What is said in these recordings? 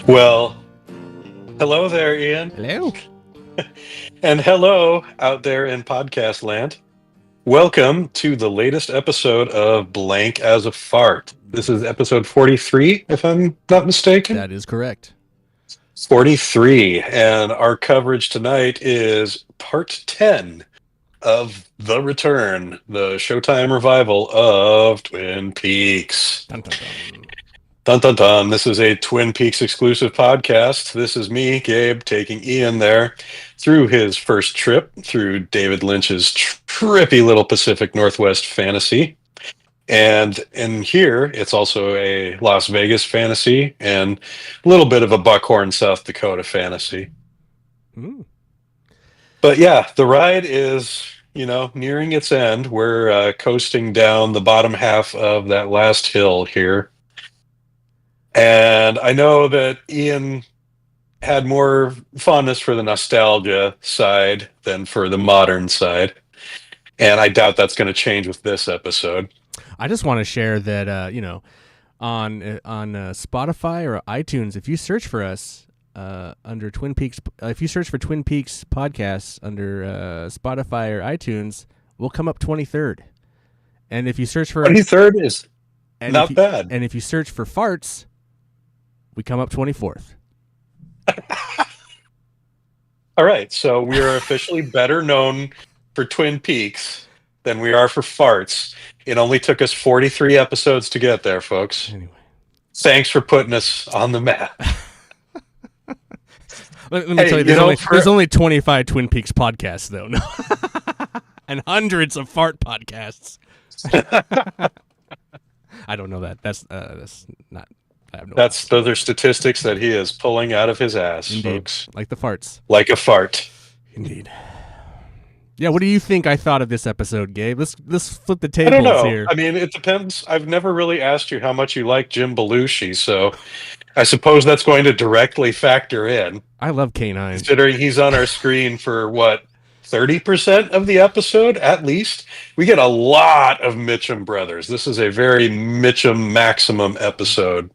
Well, hello there, Ian. Hello. And hello out there in podcast land. Welcome to the latest episode of Blank as a Fart. This is episode 43, if I'm not mistaken. That is correct. 43. And our coverage tonight is part 10 of The Return, the Showtime revival of Twin Peaks. Dun, dun, dun. Dun dun dun. This is a Twin Peaks exclusive podcast. This is me, Gabe, taking Ian there through his first trip through David Lynch's trippy little Pacific Northwest fantasy. And in here, it's also a Las Vegas fantasy and a little bit of a Buckhorn, South Dakota fantasy. Ooh. But yeah, the ride is, nearing its end. We're coasting down the bottom half of that last hill here. And I know that Ian had more fondness for the nostalgia side than for the modern side. And I doubt that's going to change with this episode. I just want to share that on Spotify or iTunes, if you search for us under Twin Peaks, if you search for Twin Peaks podcasts under Spotify or iTunes, we'll come up 23rd. And if you search for 23rd is not bad. And if you search for farts, we come up 24th. All right, so we are officially better known for Twin Peaks than we are for farts. It only took us 43 episodes to get there, folks. Anyway, thanks for putting us on the map. let me tell you, there's only 25 Twin Peaks podcasts, though, no, and hundreds of fart podcasts. I don't know that. That's not. Those are statistics that he is pulling out of his ass, Indeed. folks. Like the farts. Like a fart. Indeed. Yeah, what do you think I thought of this episode, Gabe? Let's flip the tables I don't know. here. I mean, it depends. I've never really asked you how much you like Jim Belushi, so I suppose that's going to directly factor in. I love K9. Considering he's on our screen for, 30% of the episode, at least? We get a lot of Mitchum Brothers. This is a very Mitchum maximum episode.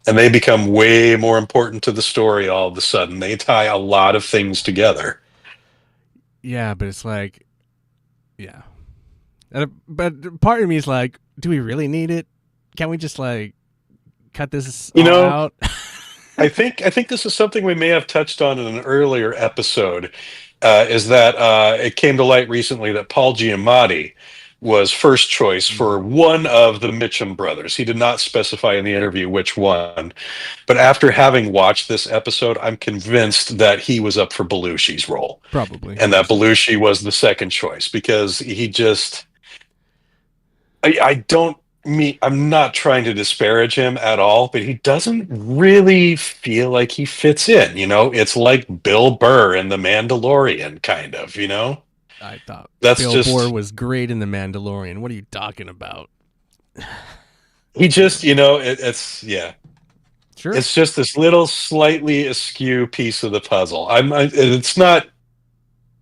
And they become way more important to the story all of a sudden. They tie a lot of things together. Yeah, but it's like, yeah. But part of me is like, do we really need it? Can't we just cut this out? I think this is something we may have touched on in an earlier episode. Is that it came to light recently that Paul Giamatti was first choice for one of the Mitchum brothers. He did not specify in the interview which one. But after having watched this episode, I'm convinced that he was up for Belushi's role. Probably. And that Belushi was the second choice because he just... I'm not trying to disparage him at all, but he doesn't really feel like he fits in, It's like Bill Burr in The Mandalorian, kind of, I thought Bill Burr was great in The Mandalorian. What are you talking about? He just, it's Sure. It's just this little slightly askew piece of the puzzle. It's not,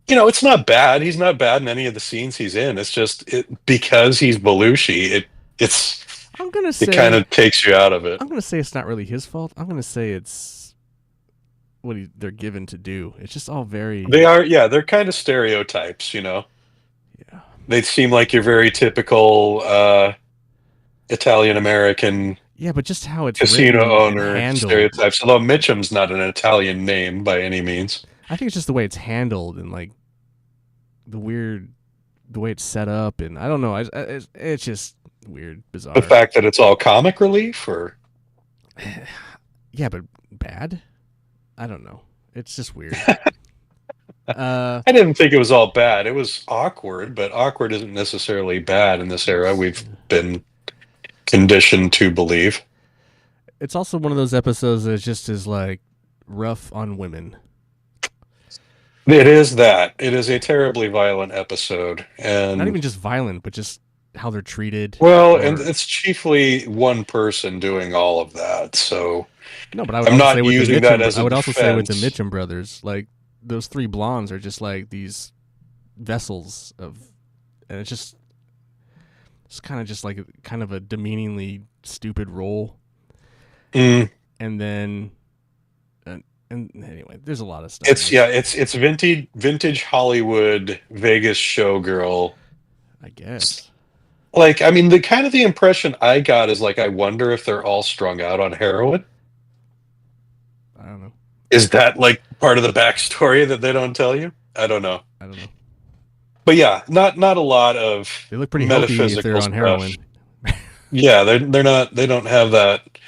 it's not bad. He's not bad in any of the scenes he's in. It's just because he's Belushi, it kind of takes you out of it. I'm gonna say it's not really his fault. I'm gonna say it's what they're given to do. It's just all very. They're kind of stereotypes, Yeah. They seem like your very typical Italian American. Yeah, but just how it's casino owner handled. Stereotypes. Although Mitchum's not an Italian name by any means. I think it's just the way it's handled and the way it's set up, and I don't know. It's just weird, bizarre. The fact that it's all comic relief, or yeah, but bad. I don't know. It's just weird. I didn't think it was all bad. It was awkward, but awkward isn't necessarily bad in this era. We've been conditioned to believe. It's also one of those episodes that just is rough on women. It is that. It is a terribly violent episode, and not even just violent, but just how they're treated. Well, and it's chiefly one person doing all of that. So no, but I'm not using that as a defense. I would also say with the Mitchum brothers, those three blondes are just these vessels of, and it's kind of just kind of a demeaningly stupid role. Mm. and then and anyway, there's a lot of stuff. It's vintage Hollywood Vegas showgirl. I guess. Like, I mean, the impression I got is like, I wonder if they're all strung out on heroin. I don't know. Is that like part of the backstory that they don't tell you? I don't know. I don't know. But yeah, not a lot of They look pretty healthy if they're metaphysical on stuff. heroin. Yeah, they're not, they don't have that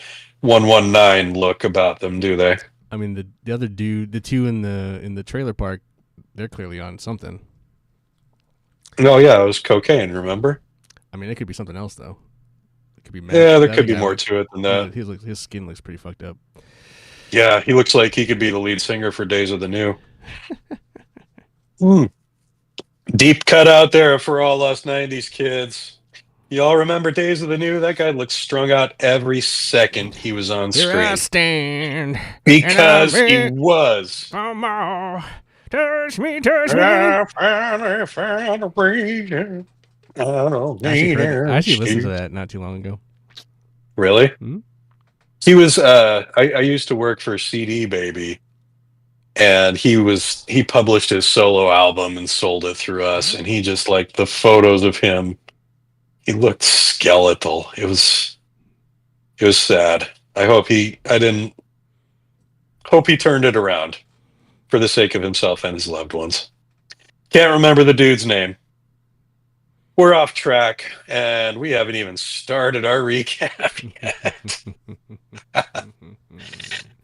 119 look about them, do they? I mean, the other dude, the two in the trailer park, they're clearly on something. Oh yeah, it was cocaine, remember? I mean, it could be something else though. It could be meth. Yeah, there The other could be guy more to it than that. his skin looks pretty fucked up. Yeah, he looks like he could be the lead singer for Days of the New. Mm. Deep cut out there for all us 90s kids. Y'all remember Days of the New? That guy looked strung out every second he was on Here I screen. stand. Because he was. Touch me, touch me. I finally found a reason. I don't need I actually listened to that not too long ago. Really? Hmm? He was I used to work for CD Baby, and he published his solo album and sold it through us, and he just, like, the photos of him, he looked skeletal. It was sad. I didn't hope he turned it around for the sake of himself and his loved ones. Can't remember the dude's name. We're off track, and we haven't even started our recap yet.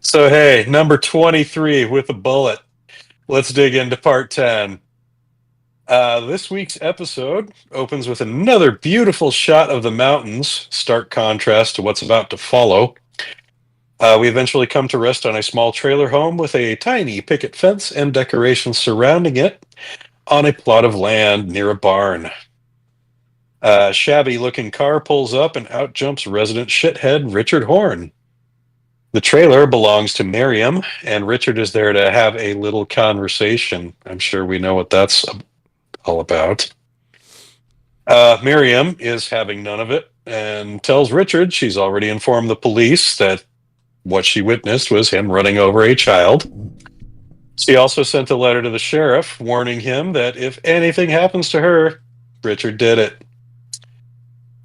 So, hey, number 23 with a bullet. Let's dig into part 10. This week's episode opens with another beautiful shot of the mountains, stark contrast to what's about to follow. We eventually come to rest on a small trailer home with a tiny picket fence and decorations surrounding it on a plot of land near a barn. A shabby-looking car pulls up, and out jumps resident shithead Richard Horne. The trailer belongs to Miriam, and Richard is there to have a little conversation. I'm sure we know what that's all about. Miriam is having none of it and tells Richard she's already informed the police that what she witnessed was him running over a child. She also sent a letter to the sheriff warning him that if anything happens to her, Richard did it.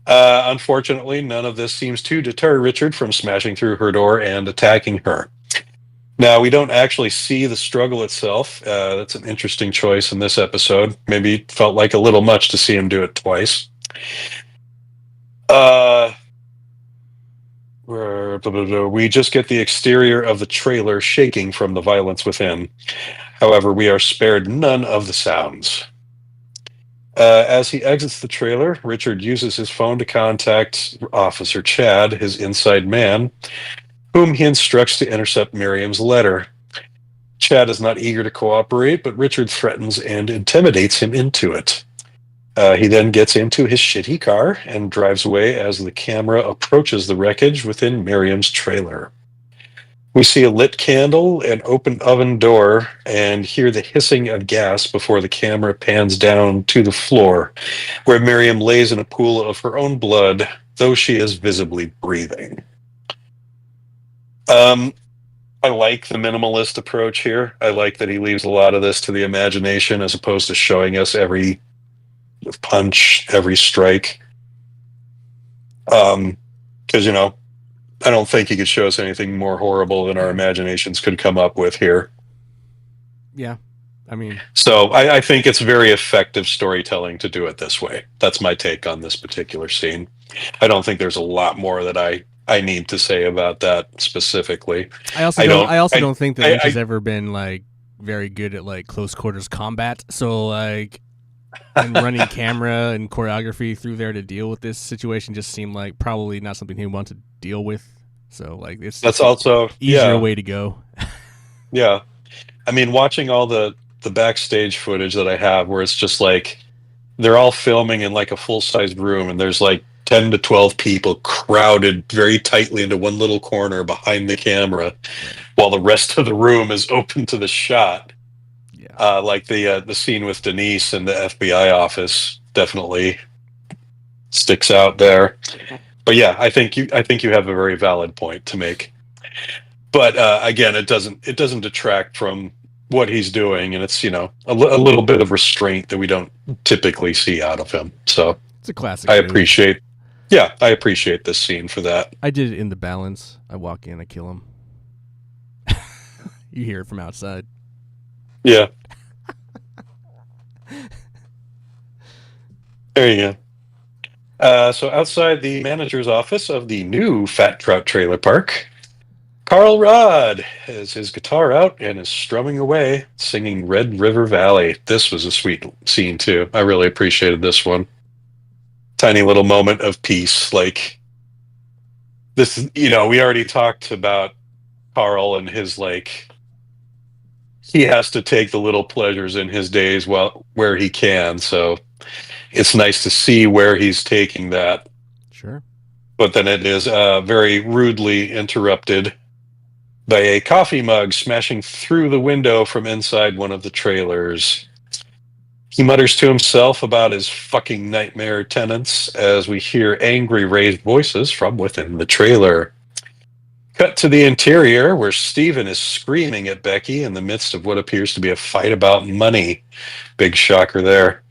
Unfortunately, none of this seems to deter Richard from smashing through her door and attacking her. Now, we don't actually see the struggle itself. That's an interesting choice in this episode. Maybe it felt like a little much to see him do it twice. We just get the exterior of the trailer shaking from the violence within. However, we are spared none of the sounds. As he exits the trailer, Richard uses his phone to contact Officer Chad, his inside man, whom he instructs to intercept Miriam's letter. Chad is not eager to cooperate, but Richard threatens and intimidates him into it. He then gets into his shitty car and drives away as the camera approaches the wreckage within Miriam's trailer. We see a lit candle, an open oven door, and hear the hissing of gas before the camera pans down to the floor, where Miriam lays in a pool of her own blood, though she is visibly breathing. I like the minimalist approach here. I like that he leaves a lot of this to the imagination as opposed to showing us every punch, every strike. Because, I don't think he could show us anything more horrible than our imaginations could come up with here. Yeah, I mean, so I think it's very effective storytelling to do it this way. That's my take on this particular scene. I don't think there's a lot more that I need to say about that specifically. I also don't think that Lynch has ever been like very good at like close quarters combat. So like, and running camera and choreography through there to deal with this situation just seemed like probably not something he wants to deal with. So like, that's also easier way to go. Yeah, I mean, watching all the backstage footage that I have, where it's just like they're all filming in like a full-sized room, and there's like 10 to 12 people crowded very tightly into one little corner behind the camera, while the rest of the room is open to the shot. Yeah. Like the scene with Denise in the FBI office definitely sticks out there. But yeah, I think you have a very valid point to make. But again, it doesn't detract from what he's doing, and it's a little bit of restraint that we don't typically see out of him. So It's a classic I move. appreciate, yeah, I appreciate this scene for that. I did it in the balance. I walk in, I kill him. You hear it from outside. Yeah, there you go. So outside the manager's office of the new Fat Trout Trailer Park, Carl Rod has his guitar out and is strumming away, singing Red River Valley. This was a sweet scene, too. I really appreciated this one. Tiny little moment of peace. Like, this, we already talked about Carl and his, like, he has to take the little pleasures in his days where he can. So it's nice to see where he's taking that. Sure. But then it is very rudely interrupted by a coffee mug smashing through the window from inside one of the trailers. He mutters to himself about his fucking nightmare tenants as we hear angry raised voices from within the trailer. Cut to the interior where Steven is screaming at Becky in the midst of what appears to be a fight about money. Big shocker there.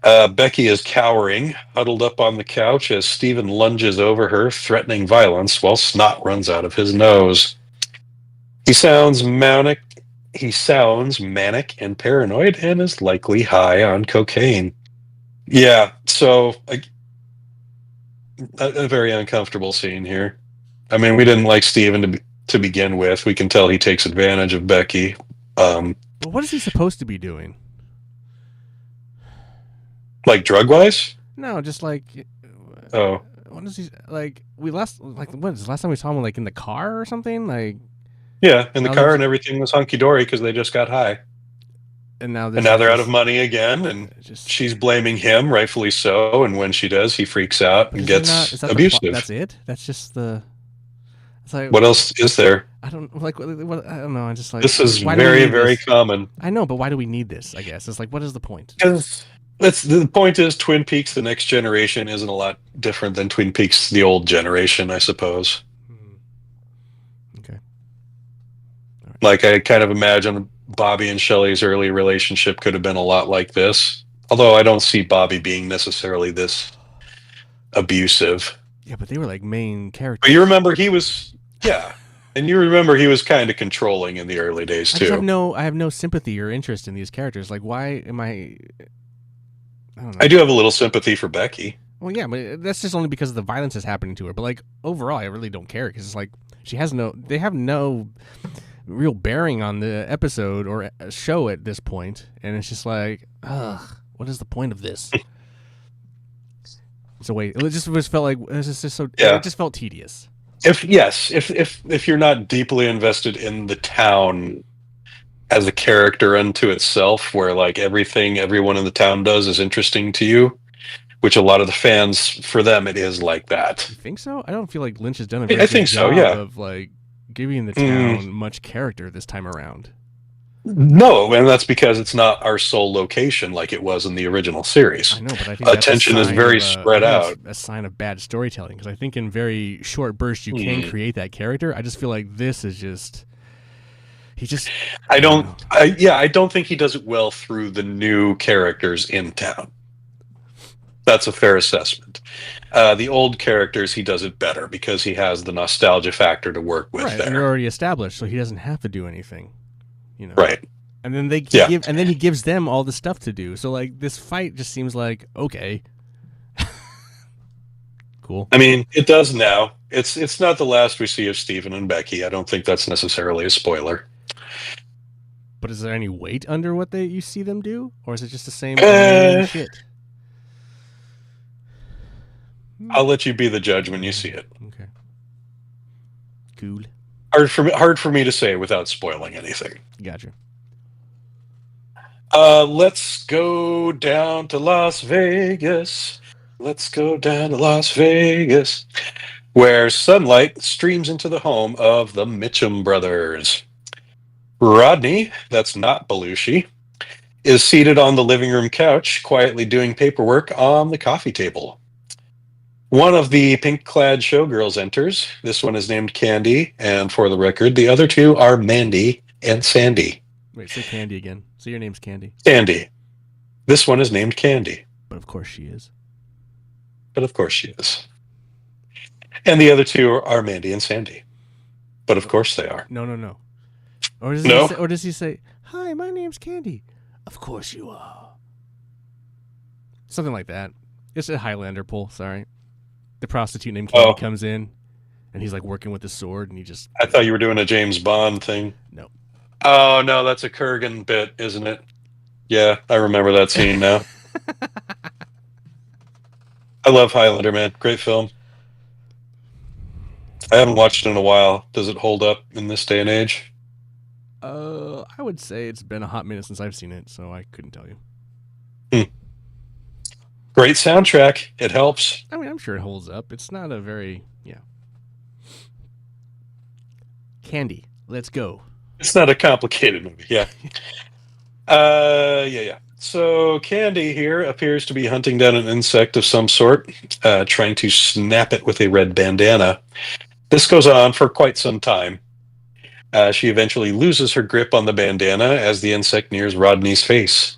Becky is cowering, huddled up on the couch as Steven lunges over her, threatening violence while snot runs out of his nose. He sounds manic. He sounds manic and paranoid, and is likely high on cocaine. Yeah, so a very uncomfortable scene here. I mean, we didn't like Steven to begin with. We can tell he takes advantage of Becky. But what is he supposed to be doing? Like drug wise? No, just like. Oh, What is he like? What is the last time we saw him like in the car or something? Like. yeah, in the Now car, there's- and everything was hunky dory because they just got high. And now And now they're out of money again, and Just she's blaming him, rightfully so. And when she does, he freaks out and gets is that abusive. that's it. That's just the. It's like What else is there? I don't like. What I don't know. I just like This is why do we very, need very this? common. I know, but why do we need this? I guess it's like, what is the point? Because the point is, Twin Peaks: The Next Generation isn't a lot different than Twin Peaks: The Old Generation, I suppose. Okay. Like, I kind of imagine Bobby and Shelley's early relationship could have been a lot like this. Although I don't see Bobby being necessarily this abusive. Yeah, but they were like main characters. But you remember he was, yeah. And you remember he was kind of controlling in the early days, I just too. I have no sympathy or interest in these characters. Like, why am I? I don't know. I do have a little sympathy for Becky. Well, yeah, but that's just only because the violence is happening to her. But like overall, I really don't care because it's like she has no. They have no real bearing on the episode or show at this point, and it's just like, ugh, what is the point of this? So wait, it just felt like it was just so. Yeah. It just felt tedious. If you're not deeply invested in the town as a character unto itself, where like everything everyone in the town does is interesting to you, which a lot of the fans, for them, it is like that. You think so? I don't feel like Lynch has done a I very think good so, job yeah. of like giving the town much character this time around. No, and that's because it's not our sole location like it was in the original series. I know, but I think Attention is very spread out. A sign of bad storytelling because I think in very short bursts you can create that character. I just feel like this is just he just. I don't think he does it well through the new characters in town. That's a fair assessment. The old characters, he does it better because he has the nostalgia factor to work with right, there. and they're already established, so he doesn't have to do anything. You know, Right. And then he gives them all the stuff to do. So like this fight just seems like okay, cool. I mean, it does now. It's not the last we see of Steven and Becky. I don't think that's necessarily a spoiler. But is there any weight under what you see them do, or is it just the same shit? I'll let you be the judge when you see it. Okay. Cool. Hard for me to say without spoiling anything. Gotcha. Let's go down to Las Vegas. Let's go down to Las Vegas, where sunlight streams into the home of the Mitchum Brothers. Rodney, that's not Belushi, is seated on the living room couch, quietly doing paperwork on the coffee table. One of the pink-clad showgirls enters. This one is named Candy, and for the record, the other two are Mandy and Sandy. Wait, say Candy again. Say your name's Candy. Sandy. This one is named Candy, But of course she is. but of course she is. And the other two are Mandy and Sandy, but of course they are. No. Or does No? he say, "Hi, my name's Candy"? Of course you are. Something like that. It's a Highlander pull. Sorry. The prostitute named Candy comes in, and he's like working with his sword, and he just. I thought you were doing a James Bond thing. No. Oh, no, that's a Kurgan bit, isn't it? Yeah, I remember that scene now. I love Highlander, man. Great film. I haven't watched it in a while. Does it hold up in this day and age? I would say it's been a hot minute since I've seen it, so I couldn't tell you. Great soundtrack. It helps. I mean, I'm sure it holds up. It's not a very Candy. Let's go. It's not a complicated movie. Yeah. Yeah. So Candy here appears to be hunting down an insect of some sort, trying to snap it with a red bandana. This goes on for quite some time. She eventually loses her grip on the bandana as the insect nears Rodney's face.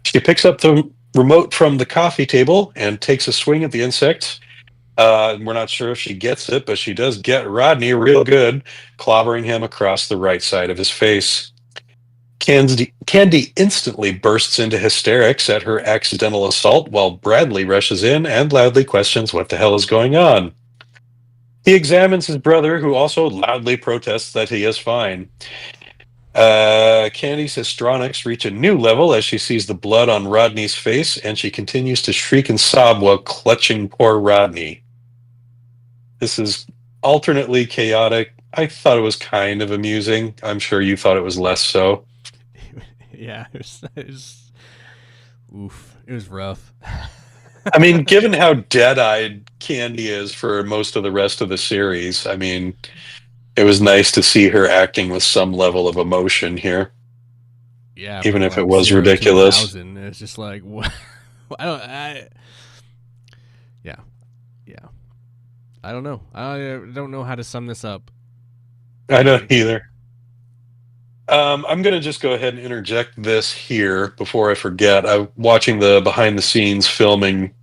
She picks up the remote from the coffee table and takes a swing at the insect. We're not sure if she gets it, but she does get Rodney real good, clobbering him across the right side of his face. Candy instantly bursts into hysterics at her accidental assault while Bradley rushes in and loudly questions what the hell is going on. He examines his brother, who also loudly protests that he is fine. Candy's histrionics reach a new level as she sees the blood on Rodney's face, and she continues to shriek and sob while clutching poor Rodney. This is alternately chaotic. I thought it was kind of amusing. I'm sure you thought it was less so. Yeah, it was rough. I mean, given how dead-eyed Candy is for most of the rest of the series, I mean, it was nice to see her acting with some level of emotion here. Yeah, even if like it was 0 to ridiculous. 1,000, it's just like what? Yeah. I don't know. I don't know how to sum this up. I don't either. I'm going to just go ahead and interject this here before I forget. I'm watching the behind-the-scenes filming.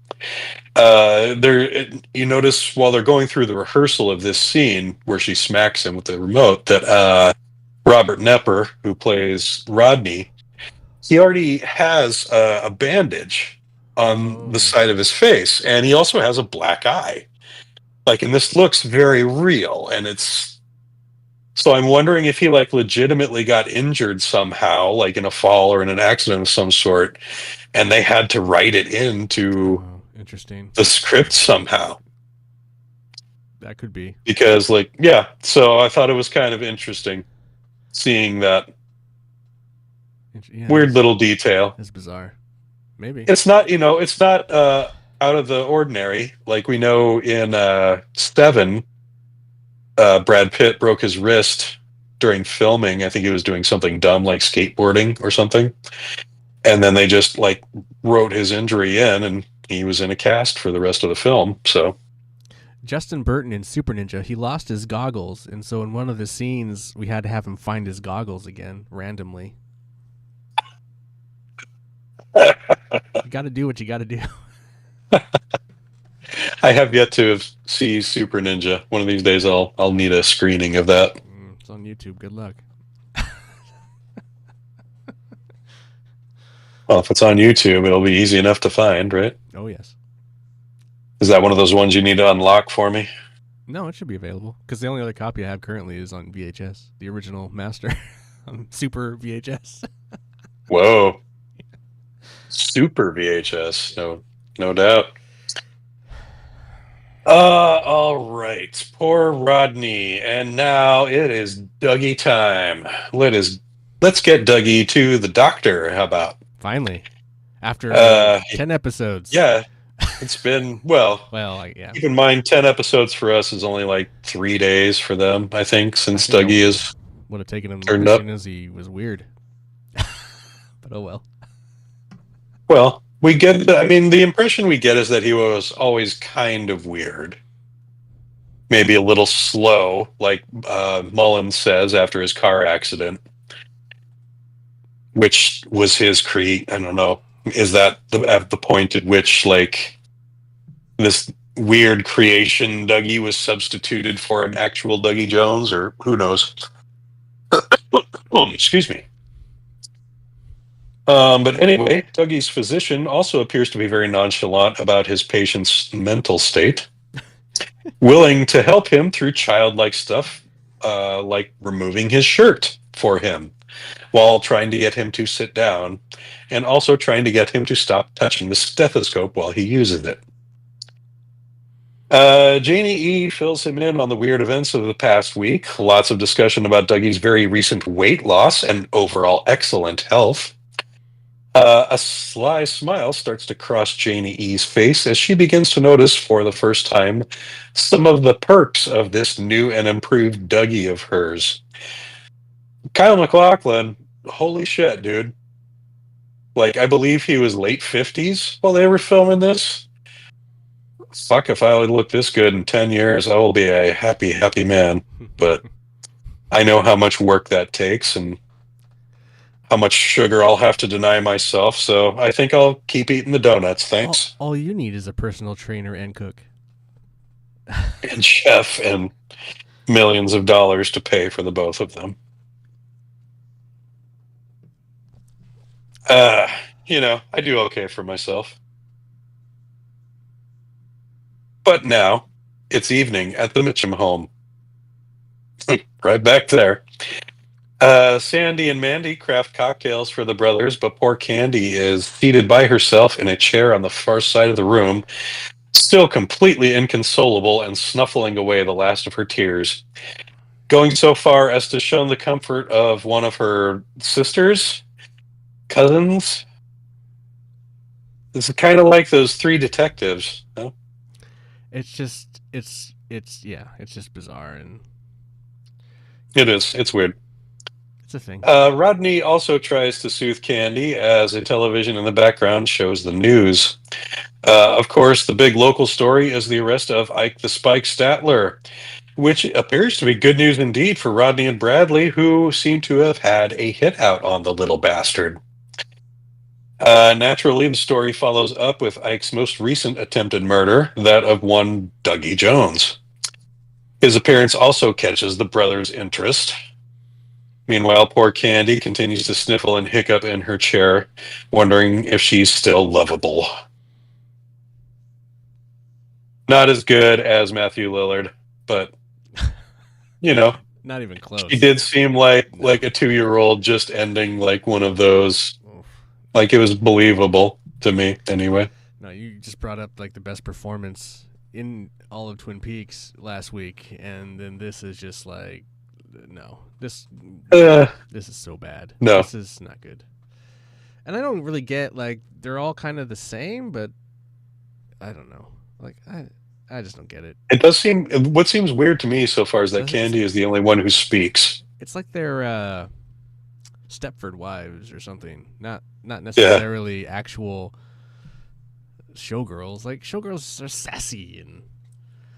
You notice while they're going through the rehearsal of this scene where she smacks him with the remote that Robert Nepper, who plays Rodney, he already has a bandage on the side of his face, and he also has a black eye. And this looks very real, and it's. So I'm wondering if he legitimately got injured somehow, in a fall or in an accident of some sort, and they had to write it into interesting the script somehow. That could be. Because so I thought it was kind of interesting seeing that weird little detail. It's bizarre. Maybe. It's not, it's not out of the ordinary. Like we know in Seven, Brad Pitt broke his wrist during filming. I think he was doing something dumb like skateboarding or something. And then they just wrote his injury in, and he was in a cast for the rest of the film. So Justin Burton in Super Ninja, he lost his goggles, and so in one of the scenes we had to have him find his goggles again randomly. You got to do what you got to do. I have yet to see Super Ninja. One of these days I'll need a screening of that. It's on YouTube. Good luck. Well, if it's on YouTube, it'll be easy enough to find, right? Oh, yes. Is that one of those ones you need to unlock for me? No, it should be available, because the only other copy I have currently is on VHS, the original master on Super VHS. Whoa. Super VHS. No doubt. All right. Poor Rodney. And now it is Dougie time. Let's get Dougie to the doctor. How about? Finally. After 10 episodes. Yeah. It's been, yeah. Keep in mind, 10 episodes for us is only 3 days for them, I think, since Dougie is would have taken him turned up. as he was weird. But oh well. Well, We get I mean, the impression we get is that he was always kind of weird. Maybe a little slow, like Mullen says after his car accident, which was his create. I don't know. Is that at the point at which like this weird creation Dougie was substituted for an actual Dougie Jones, or who knows? Oh, excuse me. But anyway, Dougie's physician also appears to be very nonchalant about his patient's mental state, willing to help him through childlike stuff, like removing his shirt for him while trying to get him to sit down, and also trying to get him to stop touching the stethoscope while he uses it. Janie E fills him in on the weird events of the past week. Lots of discussion about Dougie's very recent weight loss and overall excellent health. A sly smile starts to cross Janie E's face as she begins to notice for the first time some of the perks of this new and improved Dougie of hers. Kyle MacLachlan, holy shit, dude. Like, I believe he was late 50s while they were filming this. Fuck, if I would look this good in 10 years, I will be a happy, happy man. But I know how much work that takes and how much sugar I'll have to deny myself. So I think I'll keep eating the donuts. Thanks. All you need is a personal trainer and cook. And chef and millions of dollars to pay for the both of them. Uh, I do okay for myself. But now it's evening at the Mitchum home. Right back there. Sandy and Mandy craft cocktails for the brothers, but poor Candy is seated by herself in a chair on the far side of the room, still completely inconsolable and snuffling away the last of her tears. Going so far as to shun the comfort of one of her sisters, cousins. This is kind of like those three detectives. No? It's just it's just bizarre, and It is. It's weird. it's a thing. Rodney also tries to soothe Candy as a television in the background shows the news. Of course, the big local story is the arrest of Ike the Spike Statler, which appears to be good news indeed for Rodney and Bradley, who seem to have had a hit out on the little bastard. Naturally, the story follows up with Ike's most recent attempted murder, that of one Dougie Jones. His appearance also catches the brothers' interest. Meanwhile, poor Candy continues to sniffle and hiccup in her chair, wondering if she's still lovable. Not as good as Matthew Lillard, but Not even close. he did seem like a 2-year-old just ending like one of those. Oof. Like it was believable to me, anyway. No, you just brought up like the best performance in all of Twin Peaks last week, and then this is just like, no, this is so bad. No, this is not good. And I don't really get, like, they're all kind of the same, but I don't know. Like, I just don't get it. it does seem. What seems weird to me so far is that Candy is the only one who speaks. It's like they're Stepford wives or something. Not necessarily actual showgirls. Like, showgirls are sassy and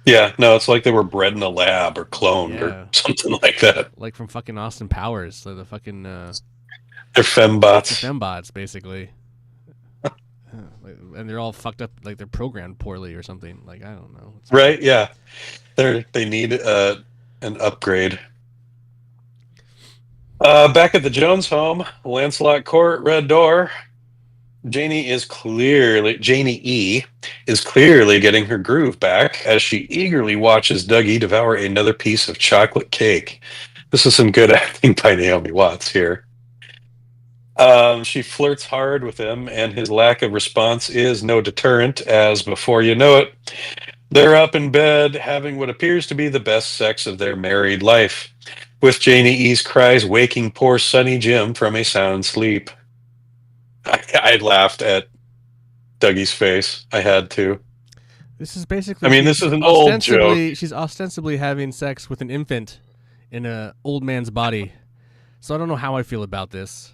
Yeah, no, it's like they were bred in a lab or cloned or something like that. like from fucking Austin Powers. So the fucking They're fembots. fembots, basically. And they're all fucked up, like they're programmed poorly or something. Like, I don't know. Right? Yeah, they need an upgrade. Back at the Jones home, Lancelot Court, Red Door. Janie E is clearly getting her groove back as she eagerly watches Dougie devour another piece of chocolate cake. This is some good acting by Naomi Watts here. She flirts hard with him, and his lack of response is no deterrent, as before you know it, they're up in bed having what appears to be the best sex of their married life, with Janie E's cries waking poor Sonny Jim from a sound sleep. I laughed at Dougie's face. I had to. This is basically. I mean, this is an old joke. She's ostensibly having sex with an infant in an old man's body. So I don't know how I feel about this.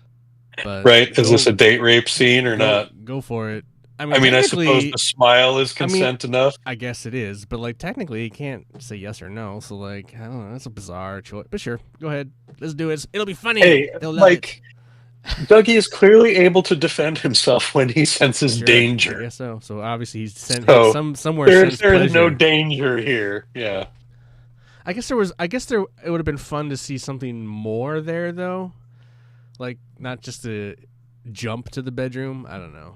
But right? Is this a date rape scene or not? Go for it. I I mean, mean, I suppose technically, the smile is I mean, consent enough. I guess it is, but like technically, he can't say yes or no. So like, I don't know. That's a bizarre choice. But sure, go ahead. Let's do it. It'll be funny. Hey, They'll love it. like, Dougie is clearly able to defend himself when he senses Sure, I danger. guess so. So obviously, he's sent his So somewhere there's sensed there's no pleasure. danger here. Yeah. I guess there was. I guess there. It would have been fun to see something more there, though. Like not just a jump to the bedroom. I don't know.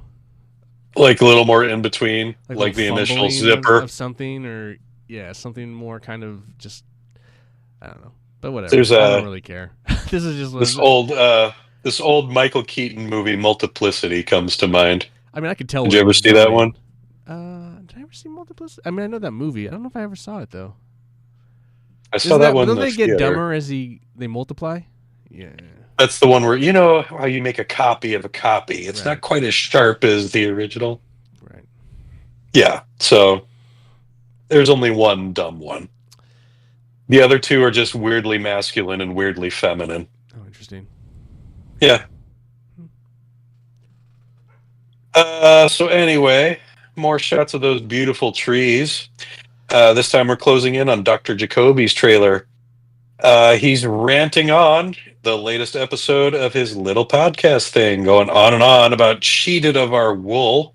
Like a little more in between, Like a little like the initial fumbling of zipper. something, or yeah, something more kind of just. I don't know. But whatever. There's I don't a really care. This is just. this old uh this old Michael Keaton movie Multiplicity comes to mind. I mean, I could tell Did what you he ever was see that doing. one? Did I ever see Multiplicity? I mean, I know that movie. I don't know if I ever saw it though. I saw Isn't that that? one in Don't the they get theater. dumber as they multiply? Yeah. That's the one where you know how you make a copy of a copy. It's not Right. quite as sharp as the original. Right. Yeah, so there's only one dumb one. The other two are just weirdly masculine and weirdly feminine. Oh, interesting. Yeah. So anyway, more shots of those beautiful trees. This time we're closing in on Dr. Jacoby's trailer. He's ranting on the latest episode of his little podcast thing, going on and on about cheated of our wool.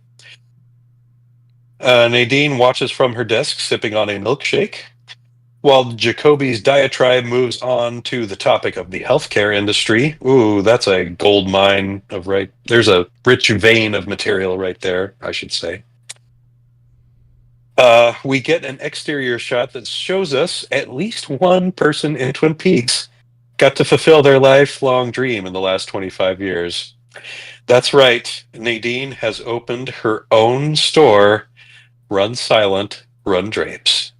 Nadine watches from her desk, sipping on a milkshake, while Jacoby's diatribe moves on to the topic of the healthcare industry. Ooh, that's a gold mine of right. There's a rich vein of material right there, I should say. We get an exterior shot that shows us at least one person in Twin Peaks got to fulfill their lifelong dream in the last 25 years. That's right. Nadine has opened her own store, Run Silent, Run Drapes.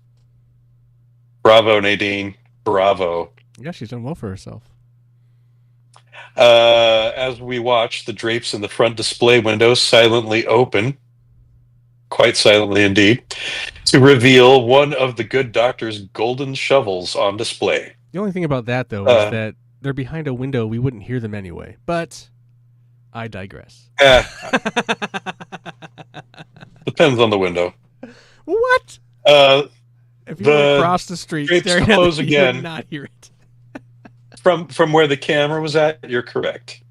Bravo, Nadine. Bravo. Yeah, she's done well for herself. As we watch, the drapes in the front display window silently open, quite silently indeed, to reveal one of the good doctor's golden shovels on display. The only thing about that though is that they're behind a window. We wouldn't hear them anyway. But I digress. Eh, depends on the window. What? Uh, If you were the across the street drapes staring at close it, you would again. not hear it. From where the camera was at, you're correct.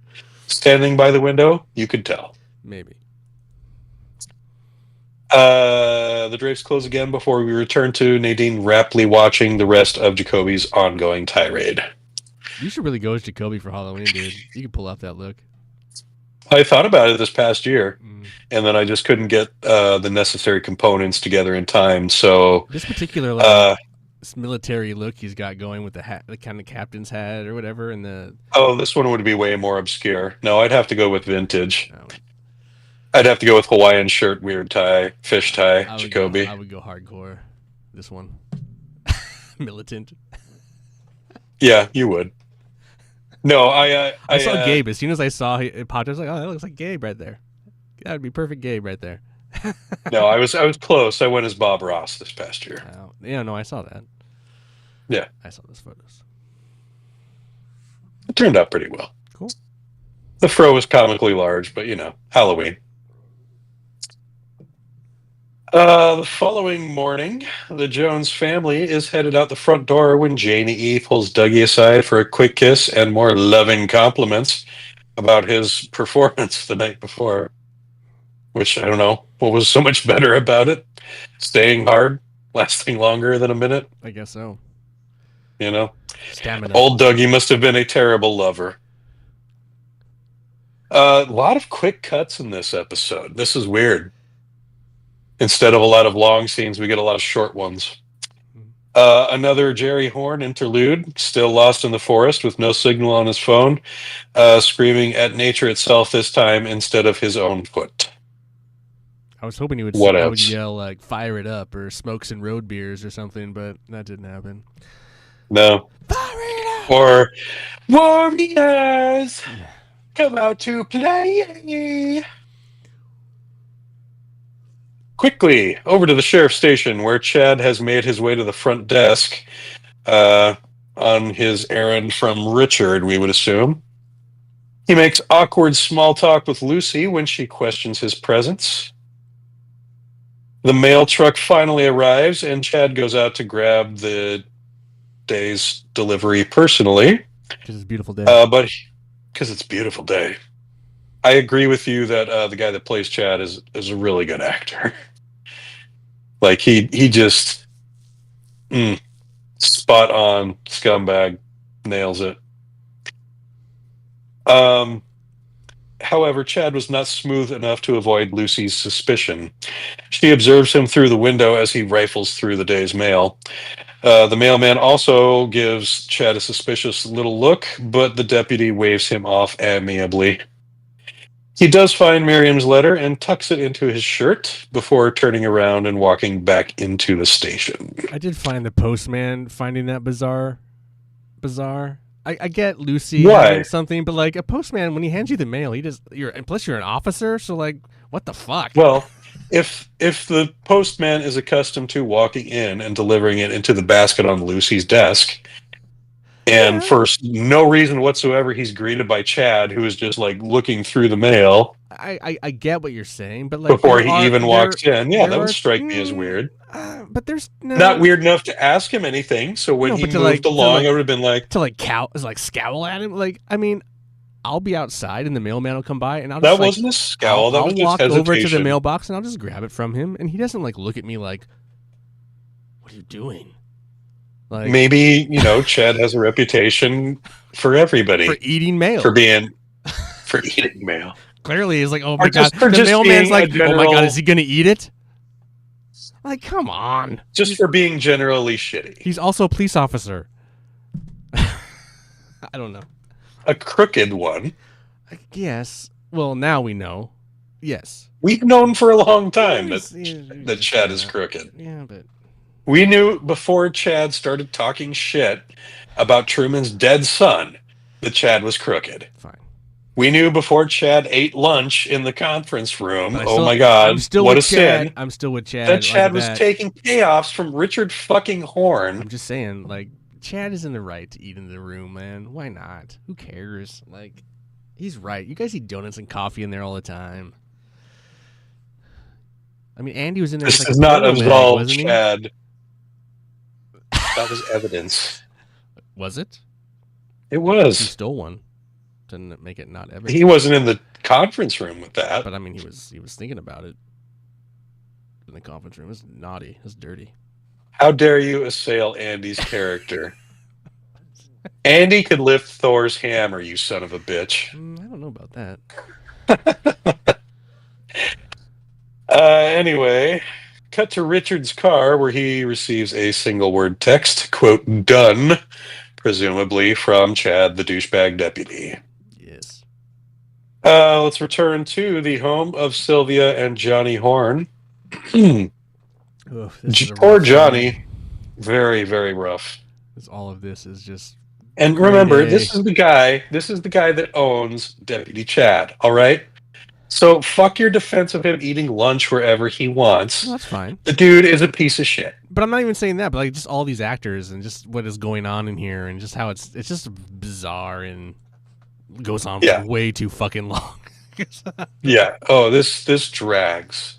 Standing by the window, you could tell. Maybe. The drapes close again before we return to Nadine raptly watching the rest of Jacoby's ongoing tirade. You should really go as Jacoby for Halloween, dude. You can pull off that look. I thought about it this past year, Mm. and then I just couldn't get the necessary components together in time. So This particular this military look he's got going with the hat, the kind of captain's hat or whatever, and the this one would be way more obscure. No, I'd have to go with vintage. oh, I'd have to go with Hawaiian shirt, weird tie, fish tie, I Jacoby. would go hardcore. This one, militant. Yeah, you would. No, I saw Gabe as soon as I saw it popped. I was like, "Oh, that looks like Gabe right there. That would be perfect, Gabe right there." No, I was close. I went as Bob Ross this past year. Yeah, no, I saw that. Yeah, I saw those photos. it turned out pretty well. Cool. The fro was comically large, but Halloween. The following morning, the Jones family is headed out the front door when Janie E pulls Dougie aside for a quick kiss and more loving compliments about his performance the night before. Which, I don't know, what was so much better about it? Staying hard, lasting longer than a minute, I guess so. Stamina. Stamina. Old Dougie must have been a terrible lover. A lot of quick cuts in this episode. This is weird. Instead of a lot of long scenes, we get a lot of short ones. Another Jerry Horne interlude, still lost in the forest with no signal on his phone, screaming at nature itself this time instead of his own foot. I was hoping he would, What I else? would yell like "Fire it up" or "Smokes and road beers" or something, but that didn't happen. No. Fire it up! Or Warriors, come out to play. Quickly, over to the sheriff's station where Chad has made his way to the front desk on his errand from Richard, we would assume. He makes awkward small talk with Lucy when she questions his presence. The mail truck finally arrives, and Chad goes out to grab the day's delivery personally. Because it's a beautiful day. But because it's a beautiful day, I agree with you that the guy that plays Chad is a really good actor. Like he just spot on scumbag, nails it. However, Chad was not smooth enough to avoid Lucy's suspicion. She observes him through the window as he rifles through the day's mail. The mailman also gives Chad a suspicious little look, but the deputy waves him off amiably. He does find Miriam's letter and tucks it into his shirt before turning around and walking back into the station. I did find the postman finding that bizarre. I get Lucy having something, but like a postman, when he hands you the mail, plus you're an officer, so like, what the fuck? Well, if the postman is accustomed to walking in and delivering it into the basket on Lucy's desk, and for no reason whatsoever, he's greeted by Chad, who is just like looking through the mail. I get what you're saying, but like before he even walks in, yeah, that would strike me as weird. But there's not weird enough to ask him anything. So when he moved along, I would have been like scowl at him. Like, I mean, I'll be outside and the mailman will come by, and I'll just wasn't a scowl. That was just hesitation. I'll walk over to the mailbox and I'll just grab it from him, and he doesn't like look at me like, "What are you doing?" Like, maybe Chad has a reputation for everybody for eating mail, for eating mail. Clearly, he's like, "Oh my god!" The mailman's like, "Oh my god, is he gonna eat it?" Like, come on! Just for being generally shitty. He's also a police officer. I don't know. A crooked one. Yes. Well, now we know. Yes. We've known for a long time that Chad is crooked. Yeah, but we knew before Chad started talking shit about Truman's dead son that Chad was crooked. Fine. We knew before Chad ate lunch in the conference room. Oh my God! What a sin! I'm still with Chad. That Chad was taking payoffs from Richard fucking Horne. I'm just saying, like, Chad is in the right to eat in the room, man. Why not? Who cares? Like, he's right. You guys eat donuts and coffee in there all the time. I mean, Andy was in there. This does not absolve Chad. That was evidence. Was it? It was. He stole one. Didn't make it not evidence. He wasn't in the conference room with that. But I mean, he was thinking about it in the conference room. It was naughty. It was dirty. How dare you assail Andy's character? Andy could lift Thor's hammer, you son of a bitch. I don't know about that. Anyway, cut to Richard's car where he receives a single word text, quote, "done," presumably from Chad, the douchebag deputy. Yes. Let's return to the home of Sylvia and Johnny Horne. Poor Johnny. Very, very rough. All of this is just. And remember, this is the guy that owns Deputy Chad, all right? So fuck your defense of him eating lunch wherever he wants. Well, that's fine. The dude is a piece of shit. But I'm not even saying that, but like just all these actors and just what is going on in here and just how it's just bizarre and goes on for way too fucking long. Yeah. Oh, this drags.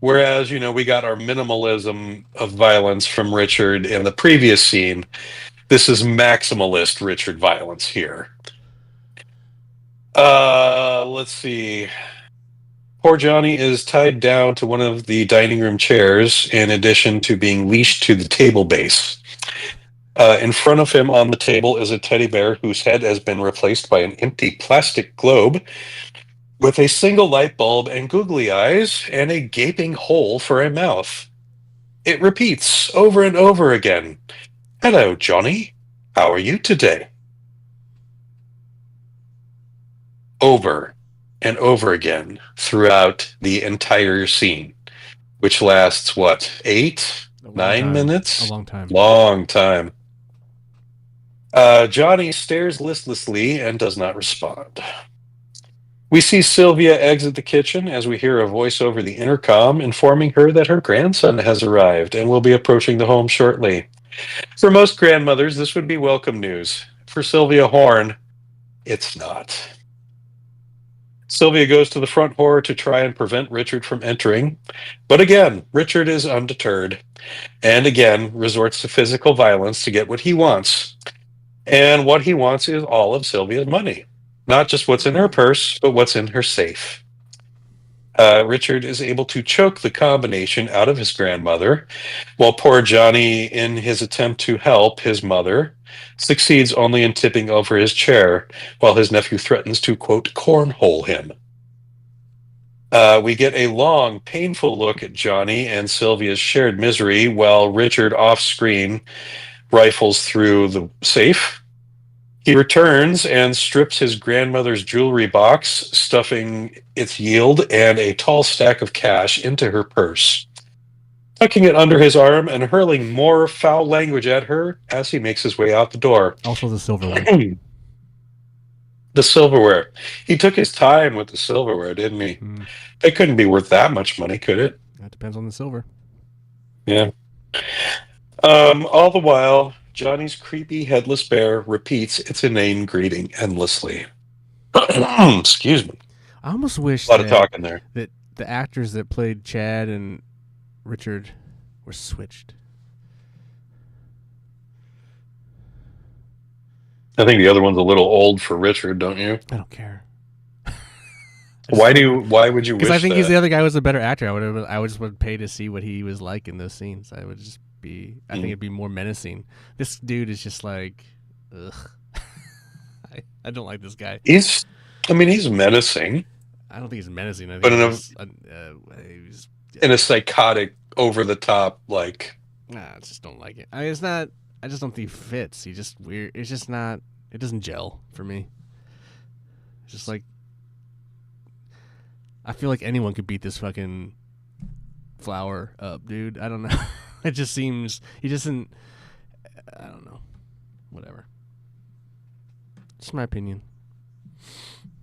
Whereas, we got our minimalism of violence from Richard in the previous scene. This is maximalist Richard violence here. Let's see. Poor Johnny is tied down to one of the dining room chairs in addition to being leashed to the table base. In front of him on the table is a teddy bear whose head has been replaced by an empty plastic globe with a single light bulb and googly eyes and a gaping hole for a mouth. It repeats over and over again. "Hello, Johnny. How are you today?" Over and over again throughout the entire scene, which lasts, 9 minutes? A long time. Long time. Johnny stares listlessly and does not respond. We see Sylvia exit the kitchen as we hear a voice over the intercom informing her that her grandson has arrived and will be approaching the home shortly. For most grandmothers, this would be welcome news. For Sylvia Horne, it's not. Sylvia goes to the front door to try and prevent Richard from entering, but again, Richard is undeterred and again resorts to physical violence to get what he wants. And what he wants is all of Sylvia's money, not just what's in her purse, but what's in her safe. Richard is able to choke the combination out of his grandmother, while poor Johnny, in his attempt to help his mother, succeeds only in tipping over his chair, while his nephew threatens to, quote, cornhole him. We get a long, painful look at Johnny and Sylvia's shared misery, while Richard, off screen, rifles through the safe. He returns and strips his grandmother's jewelry box, stuffing its yield and a tall stack of cash into her purse, tucking it under his arm and hurling more foul language at her as he makes his way out the door. Also, the silverware. The silverware. He took his time with the silverware, didn't he? It couldn't be worth that much money, could it? That depends on the silver. Yeah. All the while, Johnny's creepy headless bear repeats its inane greeting endlessly. Excuse me. I almost wish A lot of talking there. that the actors that played Chad and Richard were switched. I think the other one's a little old for Richard, don't you? I don't care. Why would you wish Because I think that? the other guy was a better actor. I would just would pay to see what he was like in those scenes. I think it'd be more menacing. This dude is just like, ugh. I don't like this guy. He's menacing. I don't think he's menacing. I think But he's in a psychotic, over the top, like. I just don't like it. It's not. I just don't think he fits. He's just weird. It's just not. It doesn't gel for me. It's just like, I feel like anyone could beat this fucking flower up, dude. I don't know. It just seems he doesn't. I don't know. Whatever. It's my opinion.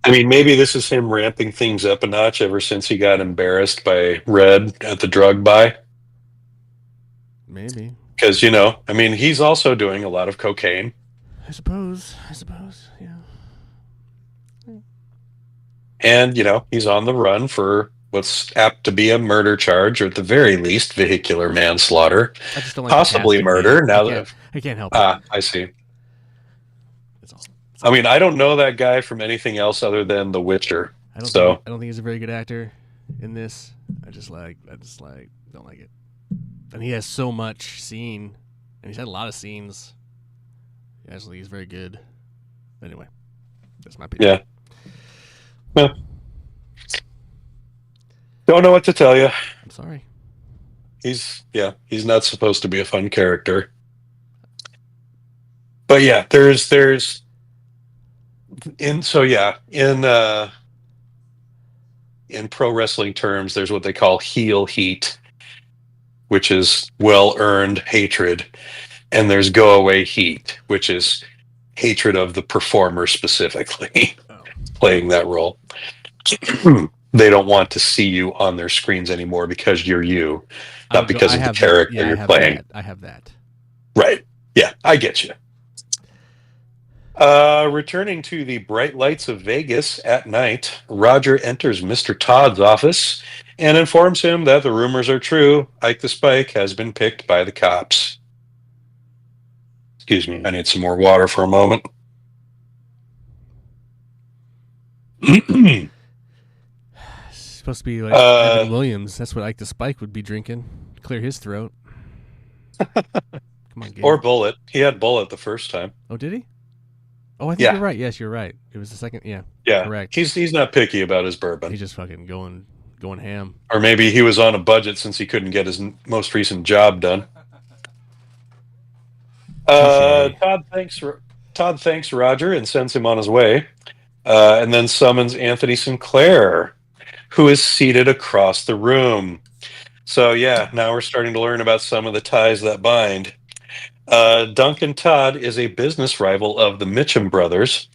I mean, maybe this is him ramping things up a notch ever since he got embarrassed by Red at the drug buy. Maybe. Because, he's also doing a lot of cocaine. I suppose, yeah. And, he's on the run for what's apt to be a murder charge, or at the very least, vehicular manslaughter. I just don't like possibly murder. I can't help it. I see. That's all. I don't know that guy from anything else other than The Witcher. I don't think he's a very good actor in this. I just don't like it. And he has so much scene, and he's had a lot of scenes. I just think he's very good. Anyway, that's my opinion. Yeah. Well, don't know what to tell you. I'm sorry. He's not supposed to be a fun character. But yeah, in pro wrestling terms, there's what they call heel heat, which is well-earned hatred, and there's go away heat, which is hatred of the performer specifically playing that role. They don't want to see you on their screens anymore because you're you, not because of the character you're playing. I have that. Right. Yeah, I get you. Returning to the bright lights of Vegas at night, Roger enters Mr. Todd's office and informs him that the rumors are true. Ike the Spike has been picked by the cops. Excuse me, I need some more water for a moment. It's supposed to be like Evan Williams. That's what Ike the Spike would be drinking. Clear his throat. Come on, Gabe. Or Bullet. He had Bullet the first time. Oh, did he? Oh, I think you're right. Yes, you're right. It was the second. Yeah. Yeah. Correct. He's not picky about his bourbon. He's just fucking going ham. Or maybe he was on a budget since he couldn't get his most recent job done. Todd thanks Roger and sends him on his way, and then summons Anthony Sinclair, who is seated across the room. So yeah, now we're starting to learn about some of the ties that bind. Duncan Todd is a business rival of the Mitchum Brothers.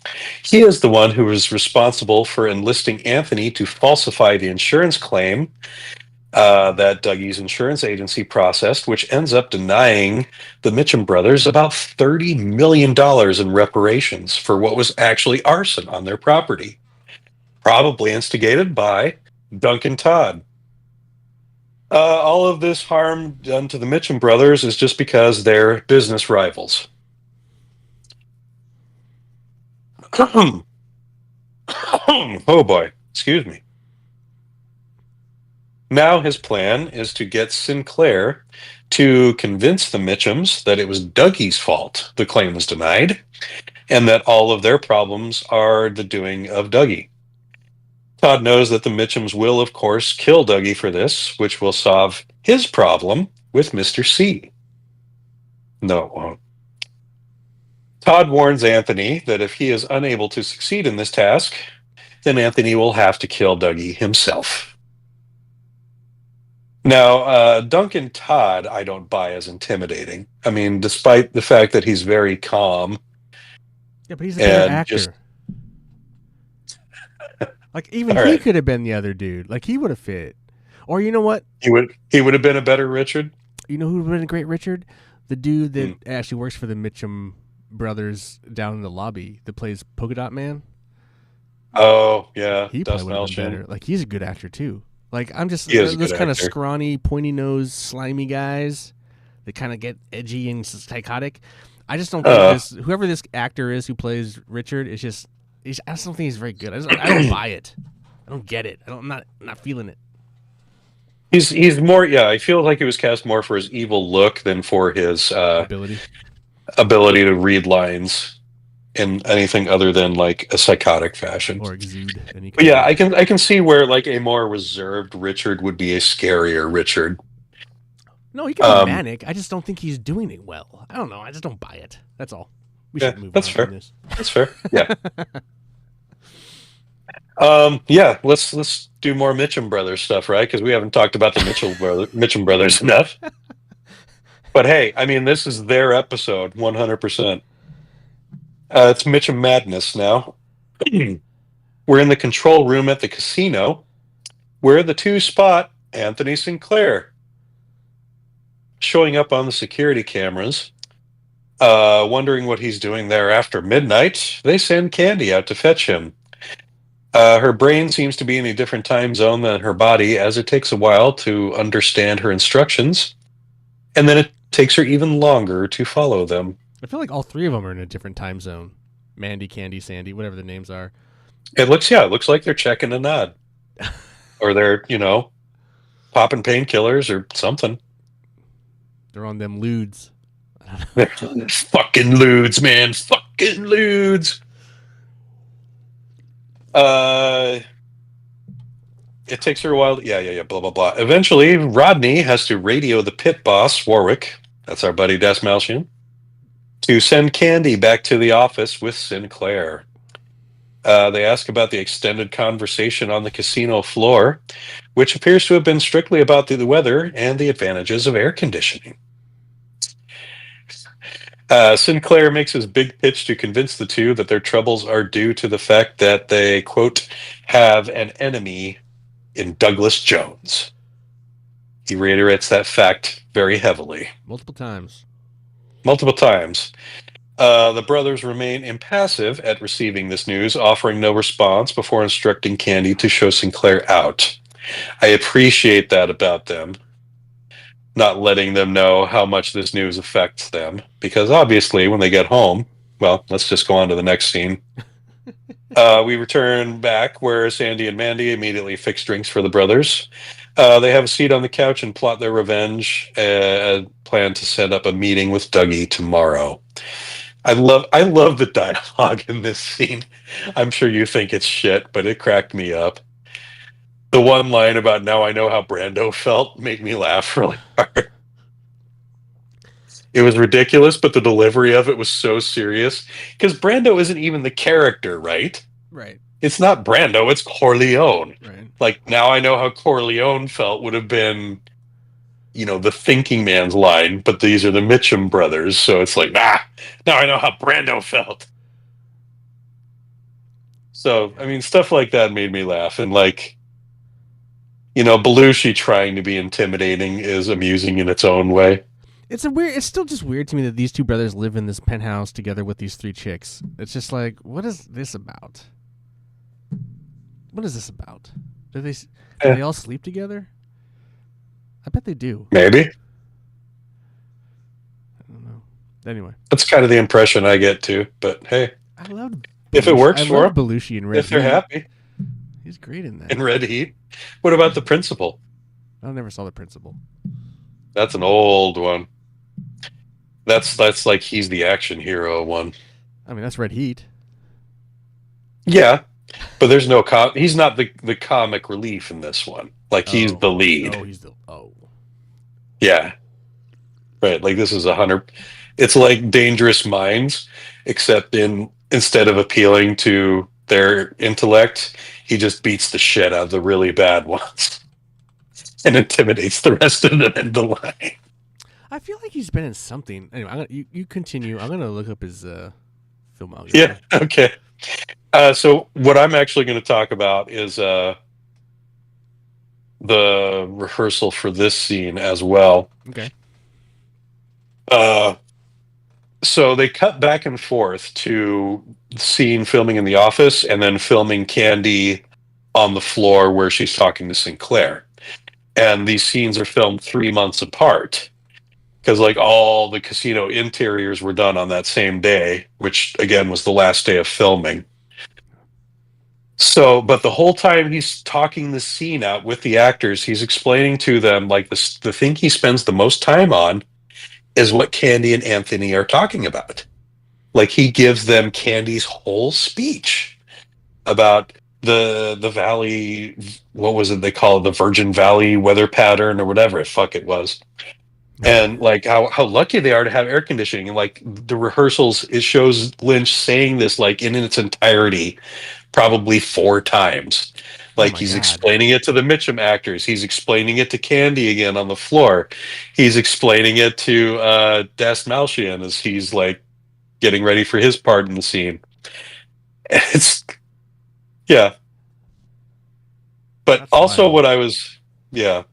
He is the one who was responsible for enlisting Anthony to falsify the insurance claim that Dougie's insurance agency processed, which ends up denying the Mitchum Brothers about $30 million in reparations for what was actually arson on their property. probably instigated by Duncan Todd. All of this harm done to the Mitchum brothers is just because they're business rivals. Oh boy, excuse me. Now his plan is to get Sinclair to convince the Mitchums that it was Dougie's fault the claim was denied, and that all of their problems are the doing of Dougie. Todd knows that the Mitchums will, of course, kill Dougie for this, which will solve his problem with Mr. C. No, it won't. Todd warns Anthony that if he is unable to succeed in this task, then Anthony will have to kill Dougie himself. Now, Duncan Todd, I don't buy as intimidating. I mean, despite the fact that he's very calm. Yeah, but he's a better and actor. just Like, even All he right. could have been the other dude. Like, he would have fit. Or you know what? he would have been a better Richard. You know who would have been a great Richard? The dude that actually works for the Mitchum Brothers down in the lobby that plays Polka Dot Man. Oh yeah, He probably would have been better. Like, he's a good actor too. Like, I'm just He is a those good kind of actor. scrawny, pointy nosed, slimy guys that kind of get edgy and psychotic. I just don't think whoever this actor is who plays Richard is just. I just don't think he's very good. I don't buy it. I don't get it. I'm not feeling it. He's more. Yeah, I feel like he was cast more for his evil look than for his ability to read lines in anything other than like a psychotic fashion or exude. But yeah, I can see where like a more reserved Richard would be a scarier Richard. No, he can be manic. I just don't think he's doing it well. I don't know. I just don't buy it. That's all. We should move on from this. That's fair. Yeah. Yeah, let's do more Mitchum Brothers stuff, right? Because we haven't talked about the Mitchum Brothers enough. But hey, I mean, this is their episode, 100%. It's Mitchum Madness now. We're in the control room at the casino, where the two spot Anthony Sinclair showing up on the security cameras. Wondering what he's doing there after midnight, they send Candy out to fetch him. Her brain seems to be in a different time zone than her body, as it takes a while to understand her instructions, and then it takes her even longer to follow them. I feel like all three of them are in a different time zone. Mandy, Candy, Sandy, whatever their names are. It looks like they're checking a nod. Or they're, popping painkillers or something. They're on them lewds. Fucking lewds, man. Fucking lewds. It takes her a while. Yeah, blah, blah, blah. Eventually, Rodney has to radio the pit boss, Warwick, that's our buddy Des Malchian, to send Candy back to the office with Sinclair. They ask about the extended conversation on the casino floor, which appears to have been strictly about the weather and the advantages of air conditioning. Sinclair makes his big pitch to convince the two that their troubles are due to the fact that they, quote, have an enemy in Douglas Jones. He reiterates that fact very heavily. Multiple times. The brothers remain impassive at receiving this news, offering no response before instructing Candy to show Sinclair out. I appreciate that about them. Not letting them know how much this news affects them. Because obviously, when they get home, well, let's just go on to the next scene. We return back where Sandy and Mandy immediately fix drinks for the brothers. They have a seat on the couch and plot their revenge and plan to set up a meeting with Dougie tomorrow. I love the dialogue in this scene. I'm sure you think it's shit, but it cracked me up. The one line about "now I know how Brando felt" made me laugh really hard. It was ridiculous, but the delivery of it was so serious. Because Brando isn't even the character, right? Right. It's not Brando, it's Corleone. Right. Like, "now I know how Corleone felt" would have been, the thinking man's line, but these are the Mitchum brothers, so it's like, now I know how Brando felt. So, I mean, stuff like that made me laugh. And Belushi trying to be intimidating is amusing in its own way. It's still just weird to me that these two brothers live in this penthouse together with these three chicks. It's just like, what is this about? What is this about? Do Eh, they all sleep together? I bet they do. maybe. I don't know. Anyway, That's kind of the impression I get too. But hey, I loved if it Belushi. I works for loved them, Belushi in Red if they're Heat. happy He's great in that. in Red Heat, what about the principal? I never saw The Principal. That's an old one. That's like he's the action hero one. I mean, that's Red Heat. Yeah, but there's no he's not the comic relief in this one. Like he's Oh, the lead. he's the Yeah, right. Like this is 100. It's like Dangerous Minds, except instead of appealing to their intellect, he just beats the shit out of the really bad ones and intimidates the rest of them into line. I feel like he's been in something. Anyway, you continue. I'm gonna look up his Yeah. filmography. Okay. So what I'm actually going to talk about is the rehearsal for this scene as well. Okay. Uh, so they cut back and forth to scene filming in the office and then filming Candy on the floor where she's talking to Sinclair. And these scenes are filmed 3 months apart because like all the casino interiors were done on that same day, which again was the last day of filming. So, but the whole time he's talking the scene out with the actors, he's explaining to them like the thing he spends the most time on is what Candy and Anthony are talking about. Like he gives them Candy's whole speech about the valley, what was it they call it, the Virgin Valley weather pattern or whatever the fuck it was. And like how lucky they are to have air conditioning. And like the rehearsals, it shows Lynch saying this like in its entirety probably 4 times. Oh Like my he's god. explaining it to the Mitchum actors. He's explaining it to Candy again on the floor. He's explaining it to Das Malchian as he's like getting ready for his part in the scene. It's yeah. But That's also wild. what I was yeah.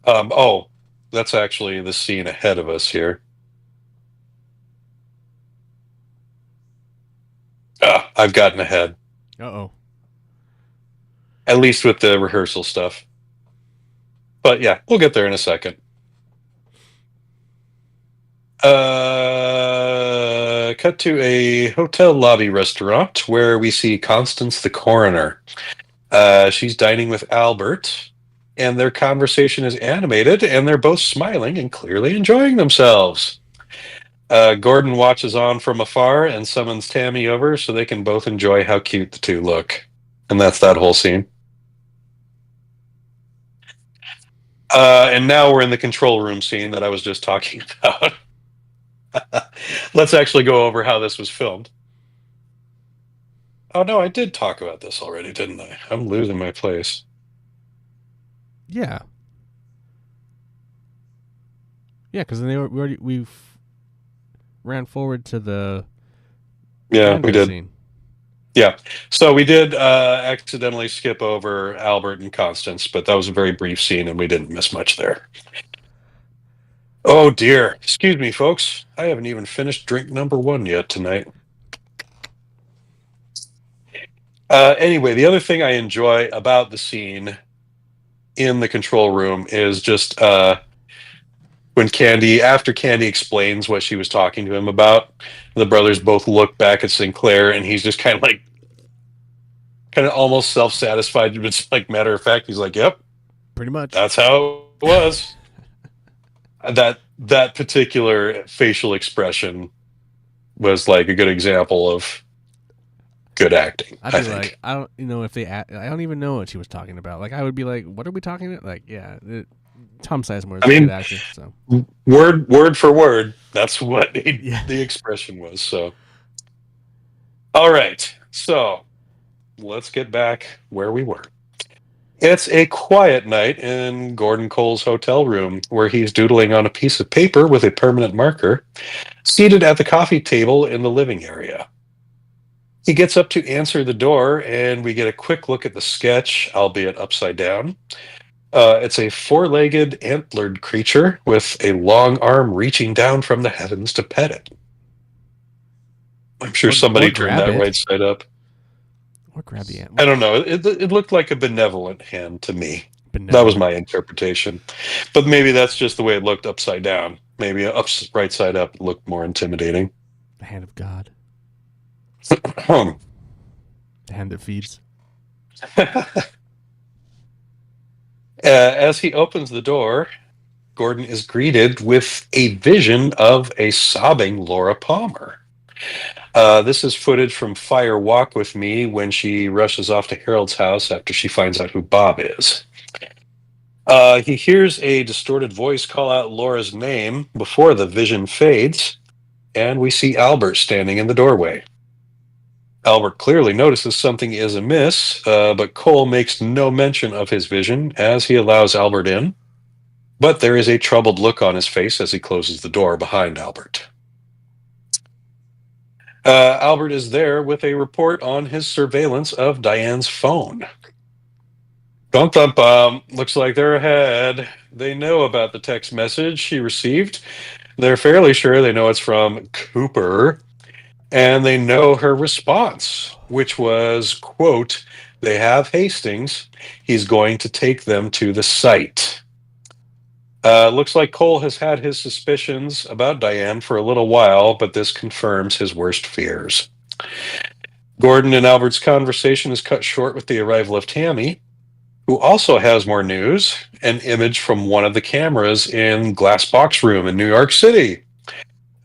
Oh, that's actually the scene ahead of us here. I've gotten ahead. Oh. At least with the rehearsal stuff. But yeah, we'll get there in a second. Cut to a hotel lobby restaurant where we see Constance the coroner. She's dining with Albert, and their conversation is animated, and they're both smiling and clearly enjoying themselves. Gordon watches on from afar and summons Tammy over so they can both enjoy how cute the two look. And that's that whole scene. And now we're in the control room scene that I was just talking about. Let's actually go over how this was filmed. Oh no, I did talk about this already, didn't I? I'm losing my place. Yeah. Yeah, because then we've ran forward to the Yeah, we condo did. scene. Yeah. So we did accidentally skip over Albert and Constance, but that was a very brief scene and we didn't miss much there. Oh dear. Excuse me, folks. I haven't even finished drink number 1 yet tonight. Anyway, the other thing I enjoy about the scene in the control room is just after Candy explains what she was talking to him about, the brothers both look back at Sinclair and he's just kind of almost self-satisfied, but it's like matter of fact, he's like, "Yep, Pretty much. that's how it was." That particular facial expression was like a good example of good acting, I'd I be like, think. I don't, if they, I don't even know what she was talking about. Like, I would be like, what are we talking about? Like, yeah, Tom Sizemore is I a good mean, actor. So, word for word, that's what yeah. the expression was. So, all right, so let's get back where we were. It's a quiet night in Gordon Cole's hotel room where he's doodling on a piece of paper with a permanent marker, seated at the coffee table in the living area. He gets up to answer the door, and we get a quick look at the sketch, albeit upside down. It's a 4-legged, antlered creature with a long arm reaching down from the heavens to pet it. I'm sure or somebody turned grab that right it, side up. or grab the I animal. don't know. It looked like a benevolent hand to me. That was Benevolent. my interpretation. But maybe that's just the way it looked upside down. Maybe right side up looked more intimidating. The hand of God. uh, The hand that feeds. as he opens the door, Gordon is greeted with a vision of a sobbing Laura Palmer. This is footage from Fire Walk with Me when she rushes off to Harold's house after she finds out who Bob is. He hears a distorted voice call out Laura's name before the vision fades, and we see Albert standing in the doorway. Albert clearly notices something is amiss, but Cole makes no mention of his vision as he allows Albert in. But there is a troubled look on his face as he closes the door behind Albert. Albert is there with a report on his surveillance of Diane's phone. Bum bum bum. Looks like they're ahead. They know about the text message she received. They're fairly sure they know it's from Cooper, and they know her response, which was, quote, they have Hastings. He's going to take them to the site. Looks like Cole has had his suspicions about Diane for a little while, but this confirms his worst fears. Gordon and Albert's conversation is cut short with the arrival of Tammy, who also has more news, an image from one of the cameras in Glass Box Room in New York City.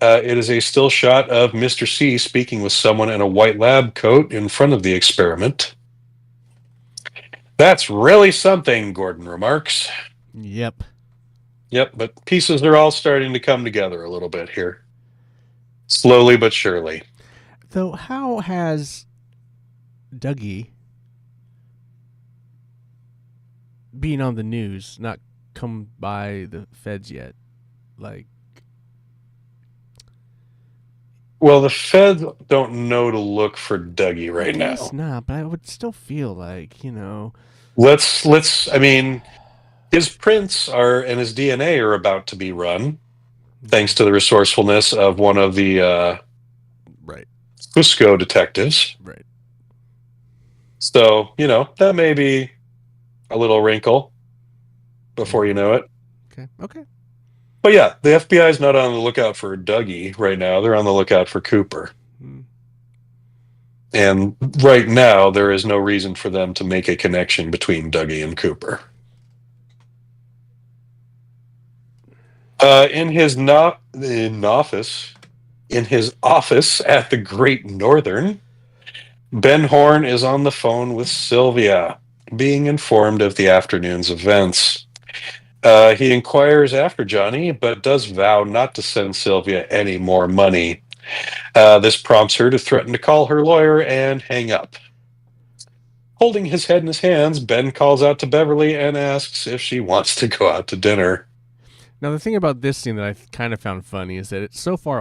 It is a still shot of Mr. C speaking with someone in a white lab coat in front of the experiment. That's really something, Gordon remarks. Yep. Yep, but pieces are all starting to come together a little bit here. Slowly but surely. Though, how has Dougie being on the news not come by the feds yet? Like, Well, the feds don't know to look for Dougie I right guess now. not, but I would still feel like, I mean, his prints are and his DNA are about to be run, thanks to the resourcefulness of one of the right, Fusco detectives. right. So, that may be a little wrinkle before you know it. Okay. But yeah, the FBI is not on the lookout for Dougie right now. They're on the lookout for Cooper. And right now, there is no reason for them to make a connection between Dougie and Cooper. In his office at the Great Northern, Ben Horne is on the phone with Sylvia, being informed of the afternoon's events. He inquires after Johnny, but does vow not to send Sylvia any more money. This prompts her to threaten to call her lawyer and hang up. Holding his head in his hands, Ben calls out to Beverly and asks if she wants to go out to dinner. Now, the thing about this scene that I kind of found funny is that so far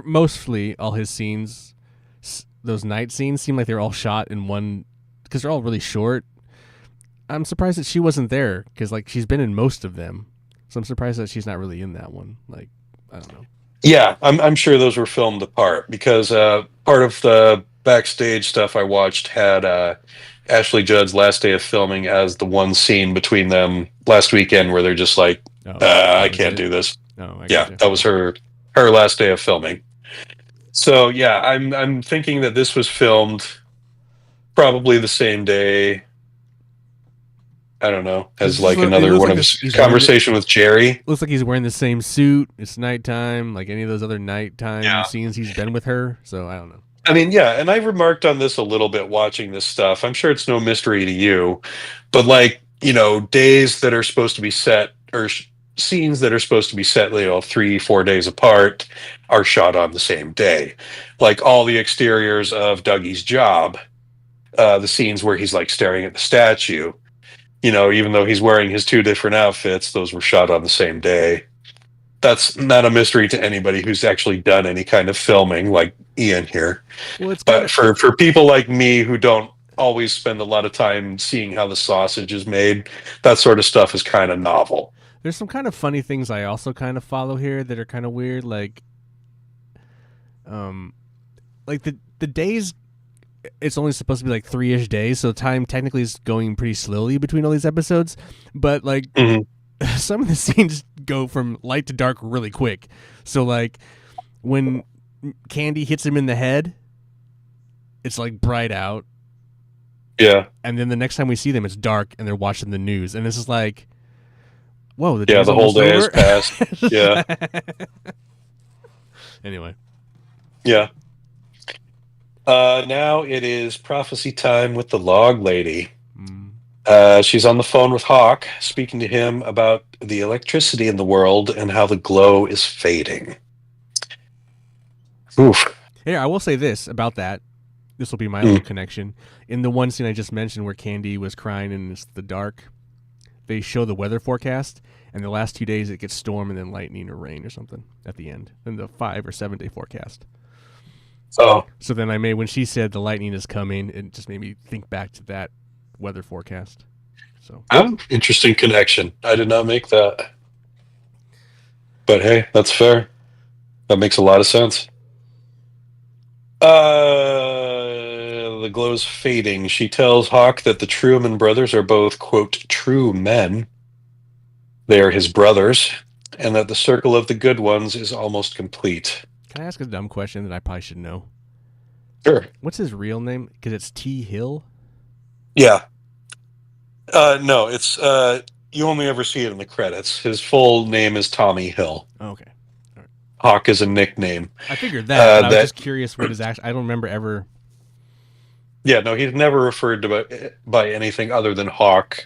mostly all his scenes, those night scenes, seem like they're all shot in one, because they're all really short. I'm surprised that she wasn't there, because like she's been in most of them, so I'm surprised that she's not really in that one. Like, I don't know. Yeah, I'm sure those were filmed apart because part of the backstage stuff I watched had Ashley Judd's last day of filming as the one scene between them last weekend where they're just like, I can't do this. I Yeah, gotcha. that was her last day of filming. So yeah, I'm thinking that this was filmed probably the same day. I don't know, as like another one of his conversation with Jerry. Looks like he's wearing the same suit. It's nighttime, like any of those other nighttime scenes he's been with her. So I don't know. I mean, yeah, and I remarked on this a little bit watching this stuff. I'm sure it's no mystery to you, but like, days that are supposed to be set or scenes that are supposed to be set, 3-4 days apart are shot on the same day. Like all the exteriors of Dougie's job, the scenes where he's like staring at the statue, even though he's wearing his two different outfits, those were shot on the same day. That's not a mystery to anybody who's actually done any kind of filming like Ian here. Well, it's but for people like me who don't always spend a lot of time seeing how the sausage is made, that sort of stuff is kind of novel. There's some kind of funny things I also kind of follow here that are kind of weird, like like the days. It's only supposed to be like 3-ish days, so time technically is going pretty slowly between all these episodes. But like some of the scenes go from light to dark really quick. So like when Candy hits him in the head, it's like bright out. Yeah. And then the next time we see them, it's dark and they're watching the news. And this is like, whoa, the Yeah, day's the whole almost day over? has passed. Yeah. Anyway. Yeah. Now it is prophecy time with the log lady. She's on the phone with Hawk, speaking to him about the electricity in the world and how the glow is fading. Oof. Here, I will say this about that. This will be my little connection. In the one scene I just mentioned where Candy was crying and it's the dark, they show the weather forecast, and the last 2 days it gets storm and then lightning or rain or something at the end in the 5 or 7 day forecast. Oh. So then when she said the lightning is coming, it just made me think back to that weather forecast. So Interesting connection. I did not make that. But hey, that's fair. That makes a lot of sense. The glow's fading. She tells Hawk that the Truman brothers are both, quote, true men. They are his brothers, and that the circle of the good ones is almost complete. Can I ask a dumb question that I probably should know? Sure. What's his real name? Because it's T. Hill? Yeah. No, it's you only ever see it in the credits. His full name is Tommy Hill. Oh, okay. Right. Hawk is a nickname. I figured that, but I was just curious what his actual... I don't remember ever... Yeah, no, he's never referred to by anything other than Hawk.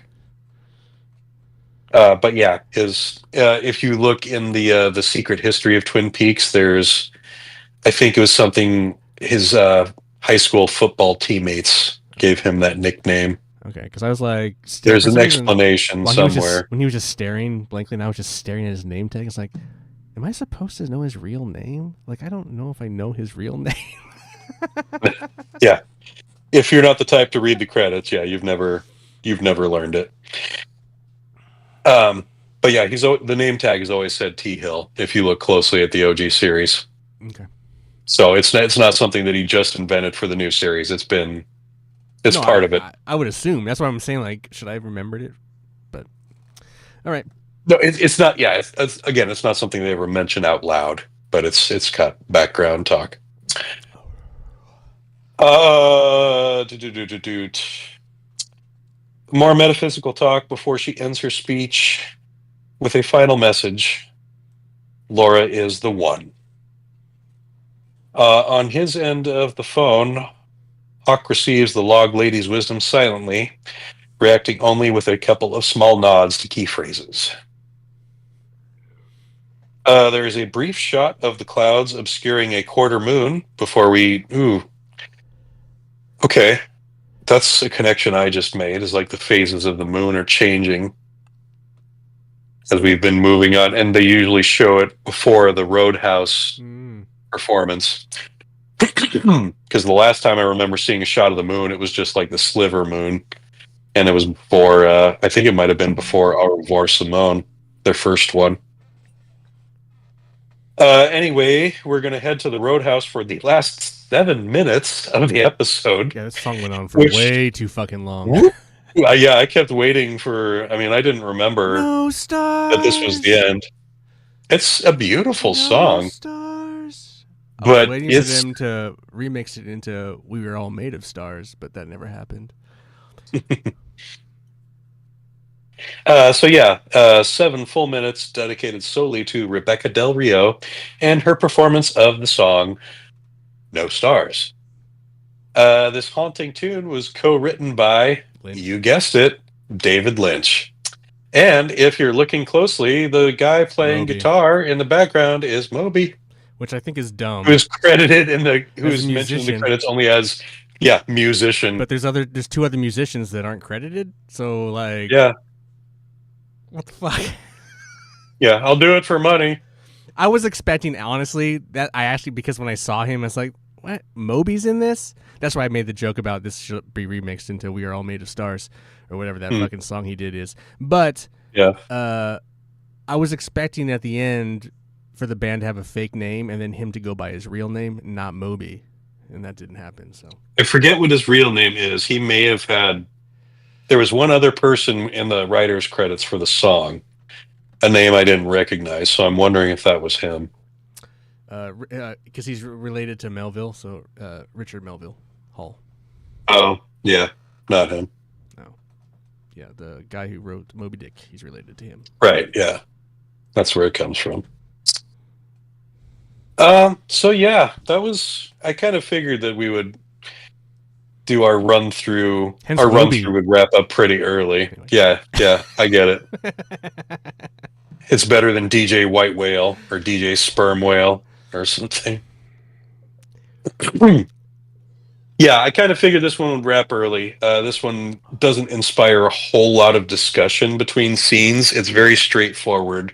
But yeah, his if you look in the secret history of Twin Peaks, there's, I think it was something his high school football teammates gave him that nickname. Okay, because I was like, there's an explanation somewhere. When he was just staring blankly, and I was just staring at his name tag. It's like, am I supposed to know his real name? Like, I don't know if I know his real name. Yeah, if you're not the type to read the credits, yeah, you've never learned it. But yeah, the name tag has always said T Hill. If you look closely at the OG series, okay. So it's not something that he just invented for the new series. It's part of it. I would assume. That's what I'm saying. Like, should I have remembered it? But all right. No, it's not. Yeah, it's not something they ever mention out loud, but it's got background talk. More metaphysical talk before she ends her speech with a final message. Laura is the one. On his end of the phone, Hawk receives the log lady's wisdom silently, reacting only with a couple of small nods to key phrases. There is a brief shot of the clouds obscuring a quarter moon before we... Okay. That's a connection I just made, is like the phases of the moon are changing as we've been moving on, and they usually show it before the Roadhouse performance. Because the last time I remember seeing a shot of the moon, it was just like the sliver moon, and it was before, I think it might have been before Au revoir Simone, their first one. Anyway, we're going to head to the Roadhouse for the last 7 minutes of the episode. Yeah, this song went on for way too fucking long. Yeah, I kept waiting for... I mean, I didn't remember that this was the end. It's a beautiful song. Stars. But I was waiting for them to remix it into We Were All Made of Stars, but that never happened. So yeah, 7 full minutes dedicated solely to Rebecca Del Rio and her performance of the song No Stars. This haunting tune was co-written by, you guessed it, David Lynch. And if you're looking closely, the guy playing guitar in the background is Moby. Which I think is dumb. Who's credited who's mentioned in the credits only as, musician. But there's 2 other musicians that aren't credited, so like... Yeah. What the fuck? Yeah, I'll do it for money. I was expecting, honestly, that because when I saw him, I was like, what? Moby's in this? That's why I made the joke about this should be remixed into We Are All Made of Stars, or whatever that fucking song he did is. But I was expecting at the end for the band to have a fake name and then him to go by his real name, not Moby. and that didn't happen. So I forget what his real name is. He may have had. There was one other person in the writer's credits for the song, a name I didn't recognize. So I'm wondering if that was him. because he's related to Melville, so Richard Melville Hall. Oh, yeah, not him. No, yeah, the guy who wrote Moby Dick, he's related to him. Right, yeah. That's where it comes from. So yeah, that was I kind of figured that we would do our run through. Hence Our run Moby. through would wrap up pretty early. Anyway. Yeah, I get it. It's better than DJ White Whale or DJ Sperm Whale or something. Yeah, I kind of figured this one would wrap early. This one doesn't inspire a whole lot of discussion between scenes. It's very straightforward.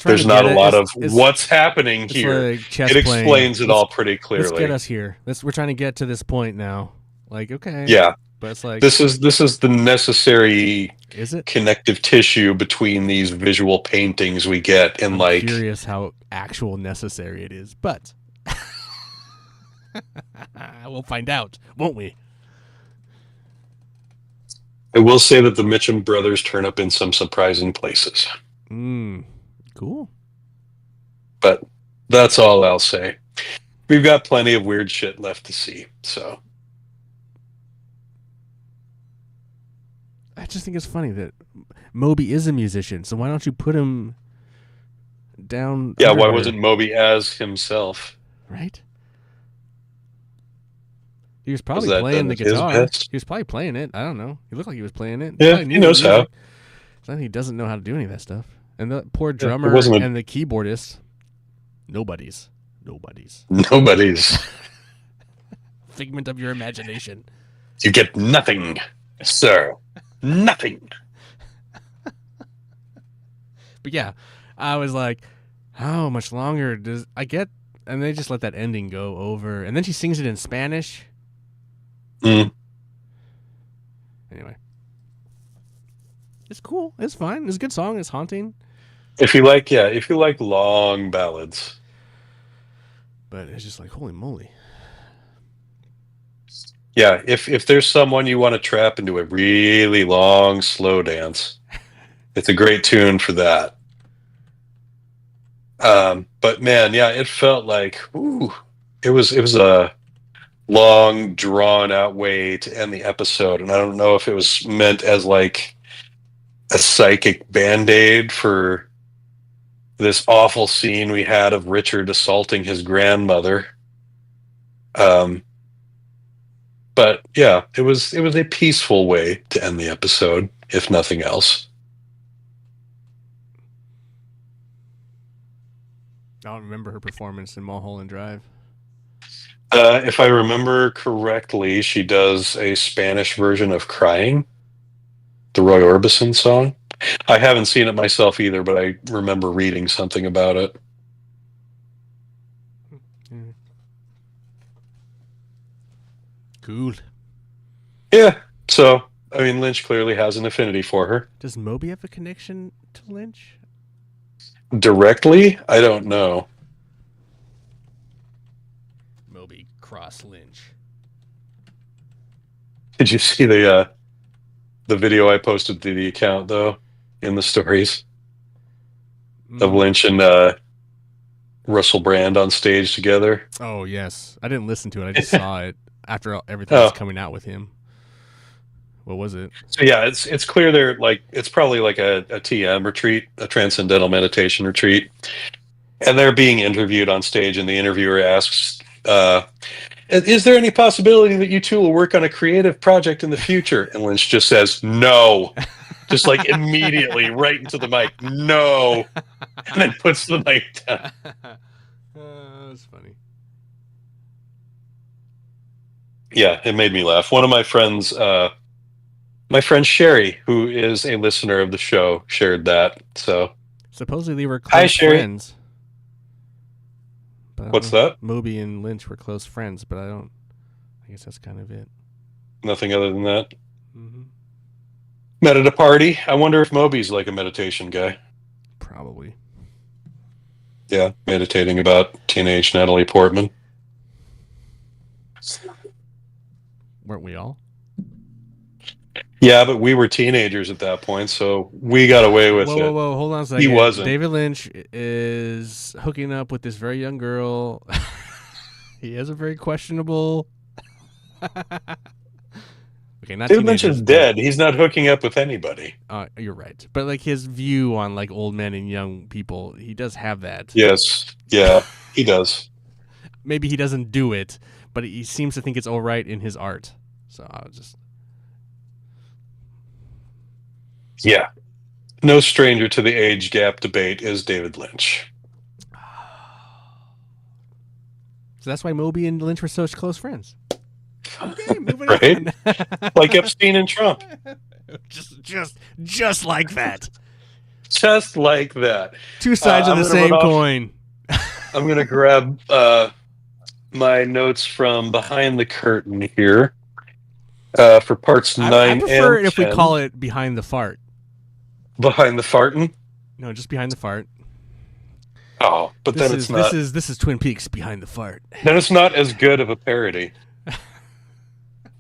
There's not a lot of what's happening here. Like chess It explains playing. it all pretty clearly. Let's get us here. We're trying to get to this point now. Like, okay. Yeah. But it's like this is the necessary is it connective tissue between these visual paintings we get, and I'm curious how actual necessary it is, but we'll find out, won't we? I will say that the Mitchum Brothers turn up in some surprising places. Cool. But that's all I'll say. We've got plenty of weird shit left to see, so. I just think it's funny that Moby is a musician, so why don't you put him down? Yeah, why wasn't Moby as himself? Right? He was probably playing the guitar. He was probably playing it. I don't know. He looked like he was playing it. Yeah, he knows how. It's not he doesn't know how to do any of that stuff. And the poor drummer and the keyboardist, nobody's. Figment of your imagination. You get nothing, sir. Nothing. But yeah, I was like, how much longer does I get? And they just let that ending go over. And then she sings it in Spanish. Anyway. It's cool. It's fine. It's a good song. It's haunting. If you like long ballads. But it's just like, holy moly. Yeah, if there's someone you want to trap into a really long, slow dance, it's a great tune for that. But man, yeah, it felt like, it was a long, drawn out way to end the episode, and I don't know if it was meant as like a psychic band-aid for this awful scene we had of Richard assaulting his grandmother. But yeah, it was a peaceful way to end the episode, if nothing else. I don't remember her performance in Mulholland Drive. If I remember correctly, she does a Spanish version of Crying, the Roy Orbison song. I haven't seen it myself either, but I remember reading something about it. Cool. Yeah, so, I mean, Lynch clearly has an affinity for her. Does Moby have a connection to Lynch? Directly? I don't know. Moby cross Lynch. Did you see the video I posted to the account, though, in the stories? Of Lynch and Russell Brand on stage together? Oh, yes. I didn't listen to it. I just saw it after everything was coming out with him. What was it? So yeah, it's clear they're like, it's probably like a TM retreat, a transcendental meditation retreat, and they're being interviewed on stage, and the interviewer asks, "Is there any possibility that you two will work on a creative project in the future?" And Lynch just says, "No," just like immediately right into the mic, "No," and then puts the mic down. That's funny. Yeah, it made me laugh. One of my friends, my friend Sherry, who is a listener of the show, shared that. So supposedly they were close friends. But what's that? Moby and Lynch were close friends, but I guess that's kind of it. Nothing other than that. Mm-hmm. Met at a party. I wonder if Moby's like a meditation guy. Probably. Yeah, meditating about teenage Natalie Portman. Weren't we all? Yeah, but we were teenagers at that point, so we got away with Whoa, whoa, it. whoa! Hold on a He second. wasn't. David Lynch is hooking up with this very young girl. He has a very questionable. Okay, not David Lynch is teenagers, but dead. He's not hooking up with anybody. you're right. But like his view on like old men and young people, he does have that. Yes. Yeah, he does. Maybe he doesn't do it, but he seems to think it's all right in his art. So I was just. Yeah. No stranger to the age gap debate is David Lynch. So that's why Moby and Lynch were such close friends. Okay, moving Right? on. Like Epstein and Trump. just like that. Just like that. Two sides of the same coin. I'm going to grab my notes from behind the curtain here for parts 9 I prefer and it if 10. we call it behind the fart. Behind the fartin'? No, just behind the fart. Oh, but then it's not. This is Twin Peaks behind the fart. Then it's not as good of a parody.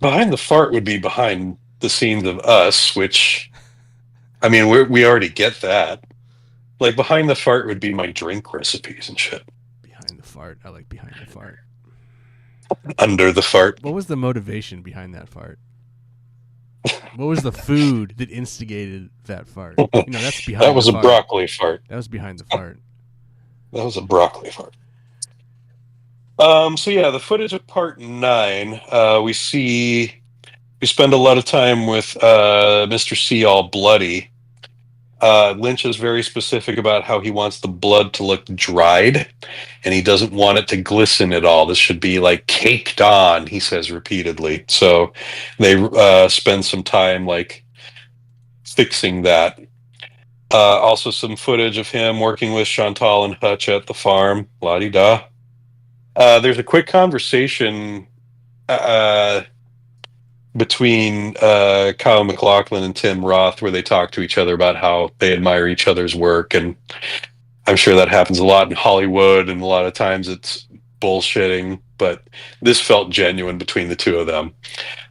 Behind the fart would be behind the scenes of us, which, I mean, we already get that. Like, behind the fart would be my drink recipes and shit. Behind the fart. I like behind the fart. Under the fart. What was the motivation behind that fart? What was the food that instigated that fart? That's behind. That was the a fart. broccoli fart. That was behind the fart. That was a broccoli fart. So yeah, the footage of part 9, we spend a lot of time with Mr. C all bloody. Lynch is very specific about how he wants the blood to look dried, and he doesn't want it to glisten at all. This should be like caked on, he says repeatedly. So they spend some time like fixing that. Also some footage of him working with Chantal and Hutch at the farm. La-di-da. There's a quick conversation between Kyle MacLachlan and Tim Roth where they talk to each other about how they admire each other's work. And I'm sure that happens a lot in Hollywood, and a lot of times it's bullshitting, but this felt genuine between the two of them.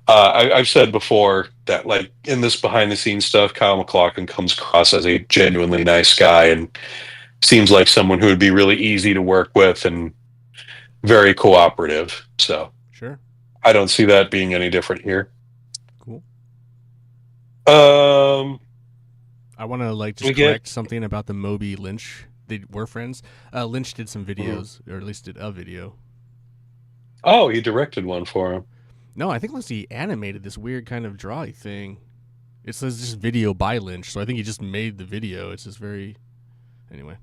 I've said before that, like, in this behind-the-scenes stuff, Kyle MacLachlan comes across as a genuinely nice guy and seems like someone who would be really easy to work with and very cooperative. So Sure. I don't see that being any different here. Cool. Um, I want to just correct something about the Moby Lynch. They were friends. Lynch did some videos, or at least did a video. Oh, he directed one for him. No, I think unless he animated this weird kind of drawy thing. It says just video by Lynch, so I think he just made the video. It's just very. Anyway,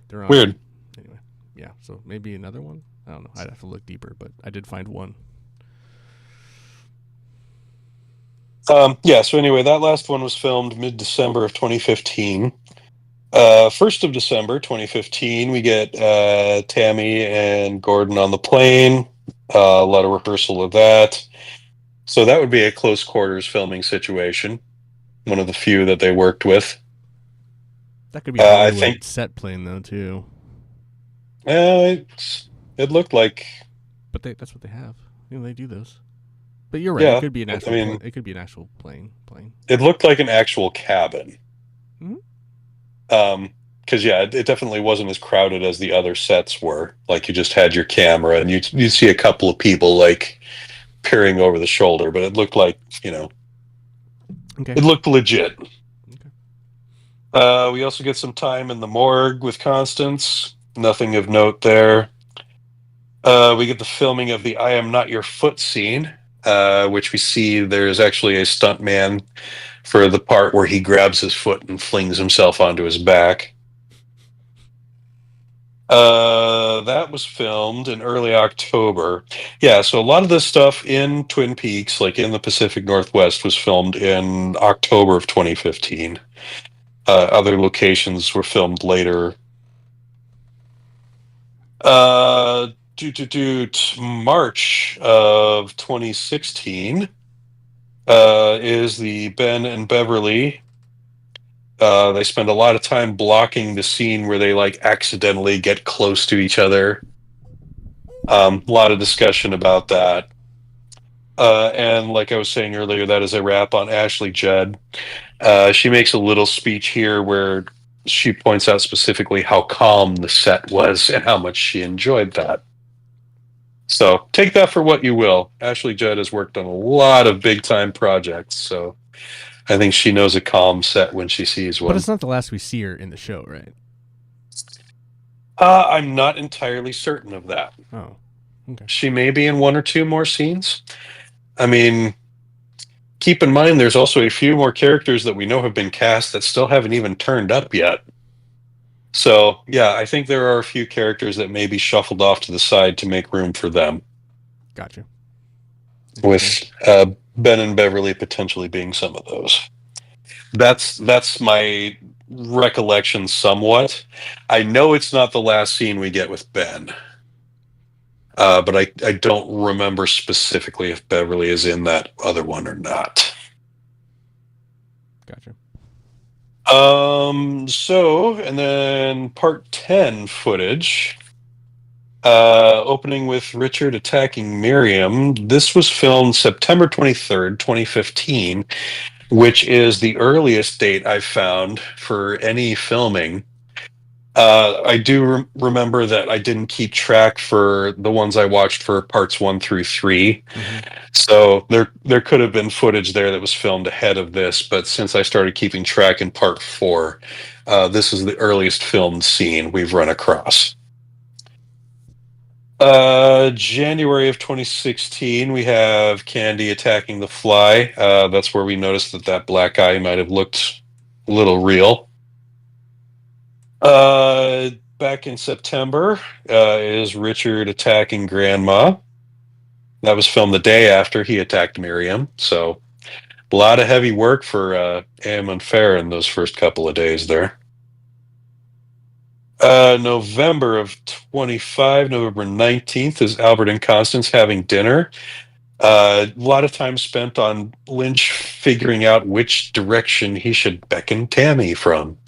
they're on. Weird. Anyway, yeah. So maybe another one. I don't know. I'd have to look deeper, but I did find one. Yeah. So anyway, that last one was filmed mid-December of 2015. 1st of December 2015, we get Tammy and Gordon on the plane. A lot of rehearsal of that. So that would be a close quarters filming situation. One of the few that they worked with. That could be a Hollywood set plane though too. It looked like. But that's what they have. They do those. But you're right. Yeah, it could be an actual. It could be an actual plane. It looked like an actual cabin. Mm-hmm. Because it definitely wasn't as crowded as the other sets were. Like, you just had your camera and you'd see a couple of people like peering over the shoulder, but it looked like, okay. It looked legit. Okay. We also get some time in the morgue with Constance. Nothing of note there. We get the filming of the I Am Not Your Foot scene, which we see there's actually a stuntman for the part where he grabs his foot and flings himself onto his back. That was filmed in early October. Yeah, so a lot of this stuff in Twin Peaks, like in the Pacific Northwest, was filmed in October of 2015. Other locations were filmed later. March of 2016 is the Ben and Beverly. They spend a lot of time blocking the scene where they like accidentally get close to each other. A lot of discussion about that. And like I was saying earlier, that is a wrap on Ashley Judd. She makes a little speech here where she points out specifically how calm the set was and how much she enjoyed that. So take that for what you will. Ashley Judd has worked on a lot of big time projects, so I think she knows a calm set when she sees But one. it's not the last we see her in the show, right? I'm not entirely certain of that. Oh, okay. She may be in one or two more scenes. I mean, keep in mind there's also a few more characters that we know have been cast that still haven't even turned up yet. So, yeah, I think there are a few characters that may be shuffled off to the side to make room for them, Gotcha. with Ben and Beverly potentially being some of those. That's my recollection somewhat. I know it's not the last scene we get with Ben, but I don't remember specifically if Beverly is in that other one or not. Gotcha. And then part 10 footage, opening with Richard attacking Miriam. This was filmed September 23rd, 2015, which is the earliest date I've found for any filming. I do remember that I didn't keep track for the ones I watched for parts 1 through 3. So there could have been footage there that was filmed ahead of this, but since I started keeping track in part 4, this is the earliest filmed scene we've run across. January of 2016, we have Candy attacking the fly. That's where we noticed that black eye might have looked a little real. Back in September, is Richard attacking Grandma. That was filmed the day after he attacked Miriam. So a lot of heavy work for Eamon Fair in those first couple of days there. November of 25, November 19th, is Albert and Constance having dinner. A lot of time spent on Lynch figuring out which direction he should beckon Tammy from.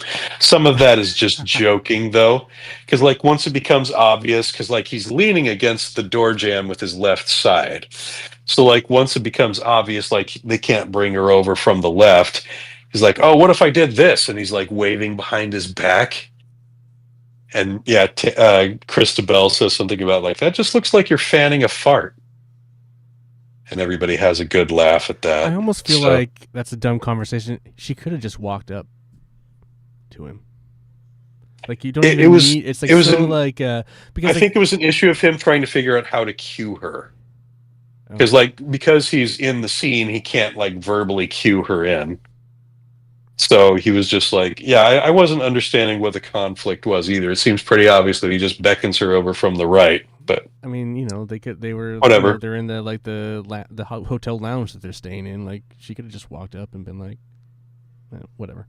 Some of that is just joking, though, because like once it becomes obvious, because like he's leaning against the door jamb with his left side. So like once it becomes obvious, like they can't bring her over from the left, he's like, "Oh, what if I did this?" And he's like waving behind his back. And yeah, Christabel says something about like, "That just looks like you're fanning a fart." And everybody has a good laugh at that. I almost feel like that's a dumb conversation. She could have just walked up to him. Like you don't even need. It's like it was so because I think it was an issue of him trying to figure out how to cue her. Because he's in the scene, he can't like verbally cue her in. So he was just like, yeah, I wasn't understanding what the conflict was either. It seems pretty obvious that he just beckons her over from the right. But I mean, they were whatever. You know, they're in the hotel lounge that they're staying in. Like she could have just walked up and been like, whatever.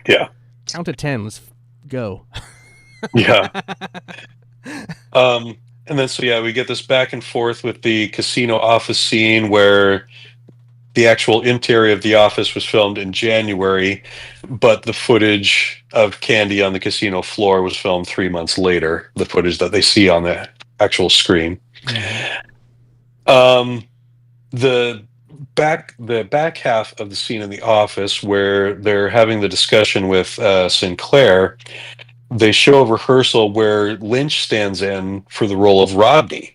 Yeah. Count to 10. Let's go. Yeah. And then so yeah, we get this back and forth with the casino office scene where the actual interior of the office was filmed in January, but the footage of Candy on the casino floor was filmed 3 months later, the footage that they see on the actual screen. The back half of the scene in the office where they're having the discussion with Sinclair, they show a rehearsal where Lynch stands in for the role of Rodney.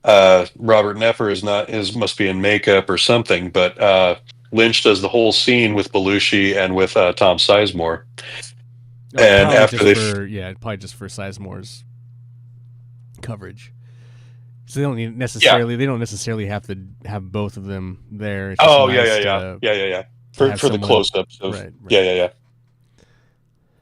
Robert Knepper must be in makeup or something, but Lynch does the whole scene with Belushi and with Tom Sizemore. And after probably just for Sizemore's coverage, so they don't necessarily have to have both of them there. It's just yeah. For the close-ups of right. Yeah.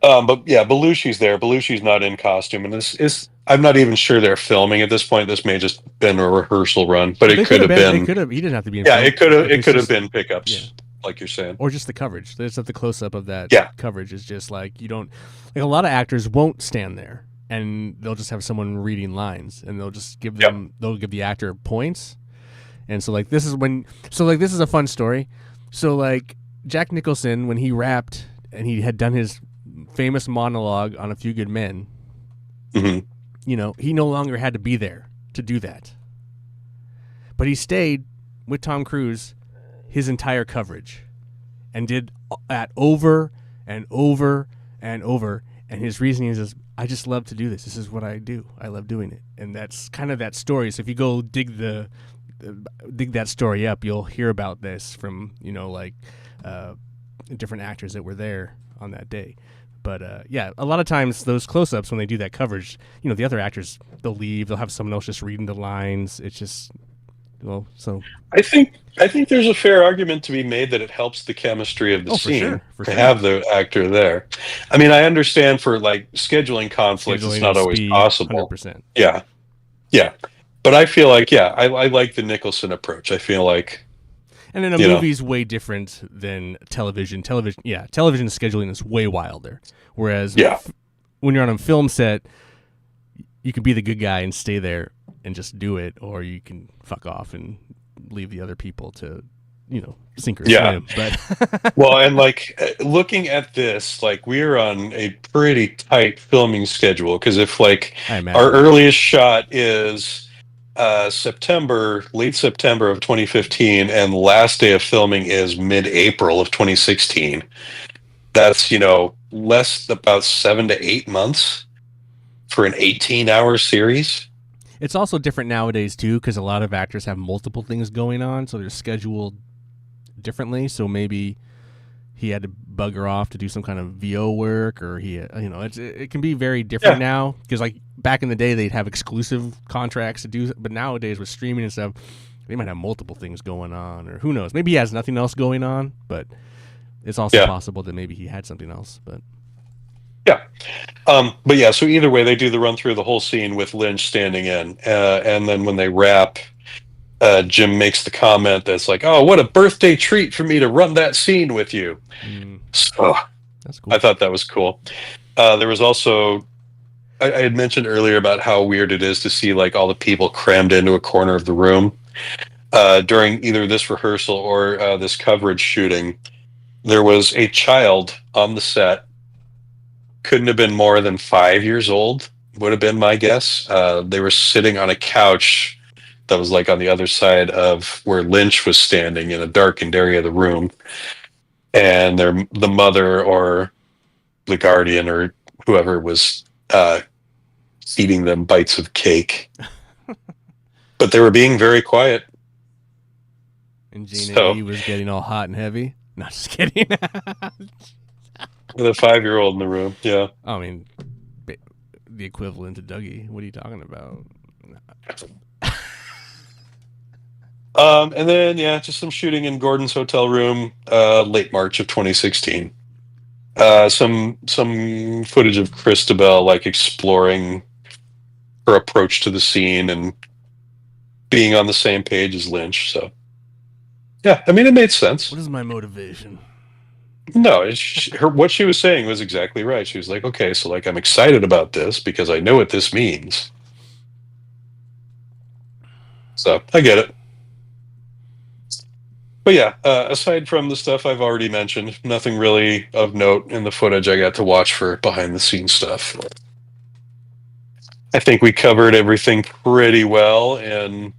But yeah, Belushi's there. Belushi's not in costume, and this is. I'm not even sure they're filming at this point. This may just been a rehearsal run, but it could have been. He didn't have to be in. Yeah, film. It could have been pickups, like you're saying, or just the coverage. It's at the close up of that. Coverage is just like you don't. Like a lot of actors won't stand there, and they'll just have someone reading lines, and they'll just give them. They'll give the actor points, and so like this is a fun story. So like Jack Nicholson, when he rapped and he had done his famous monologue on A Few Good Men. Mm-hmm. he no longer had to be there to do that. But he stayed with Tom Cruise his entire coverage and did that over and over and over. And his reasoning is, I just love to do this. This is what I do. I love doing it. And that's kind of that story. So if you go dig that story up, you'll hear about this from, different actors that were there on that day. But a lot of times those close-ups, when they do that coverage, the other actors, they'll leave. They'll have someone else just reading the lines. It's just, so. I think there's a fair argument to be made that it helps the chemistry of the scene for to sure. have the actor there. I mean, I understand for like scheduling conflicts, it's not always speed, possible. 100%. Yeah, yeah. But I feel like, I like the Nicholson approach. I feel like, and then a movie's way different than television. Television scheduling is way wilder. Whereas when you're on a film set, you can be the good guy and stay there and just do it, or you can fuck off and leave the other people to, sink or swim. But well, and like looking at this, like we're on a pretty tight filming schedule because if like our earliest shot is late September of 2015, and the last day of filming is mid-April of 2016. That's, less about 7 to 8 months for an 18-hour series. It's also different nowadays too, because a lot of actors have multiple things going on, so they're scheduled differently. So maybe he had to bugger off to do some kind of VO work, or it can be very different now. Because like back in the day, they'd have exclusive contracts to do, but nowadays with streaming and stuff, they might have multiple things going on, or who knows? Maybe he has nothing else going on, but it's also possible that maybe he had something else. But so either way, they do the run through the whole scene with Lynch standing in, and then when they wrap, Jim makes the comment that's like, "Oh, what a birthday treat for me to run that scene with you." So that's cool. I thought that was cool. There was also, I had mentioned earlier about how weird it is to see like all the people crammed into a corner of the room during either this rehearsal or this coverage shooting. There was a child on the set. Couldn't have been more than 5 years old, would have been my guess. They were sitting on a couch that was like on the other side of where Lynch was standing in a darkened area of the room. And the mother or the guardian or whoever was feeding them bites of cake. But they were being very quiet. And Gina E was getting all hot and heavy. Not just kidding. With a 5-year-old in the room, yeah. I mean, the equivalent to Dougie. What are you talking about? And then, just some shooting in Gordon's hotel room, late March of 2016. Some footage of Christabel, like, exploring her approach to the scene and being on the same page as Lynch, so. Yeah, I mean, it made sense. What is my motivation? No, what she was saying was exactly right. She was like, okay, so like I'm excited about this because I know what this means. So I get it. But aside from the stuff I've already mentioned, nothing really of note in the footage I got to watch for behind the scenes stuff. I think we covered everything pretty well in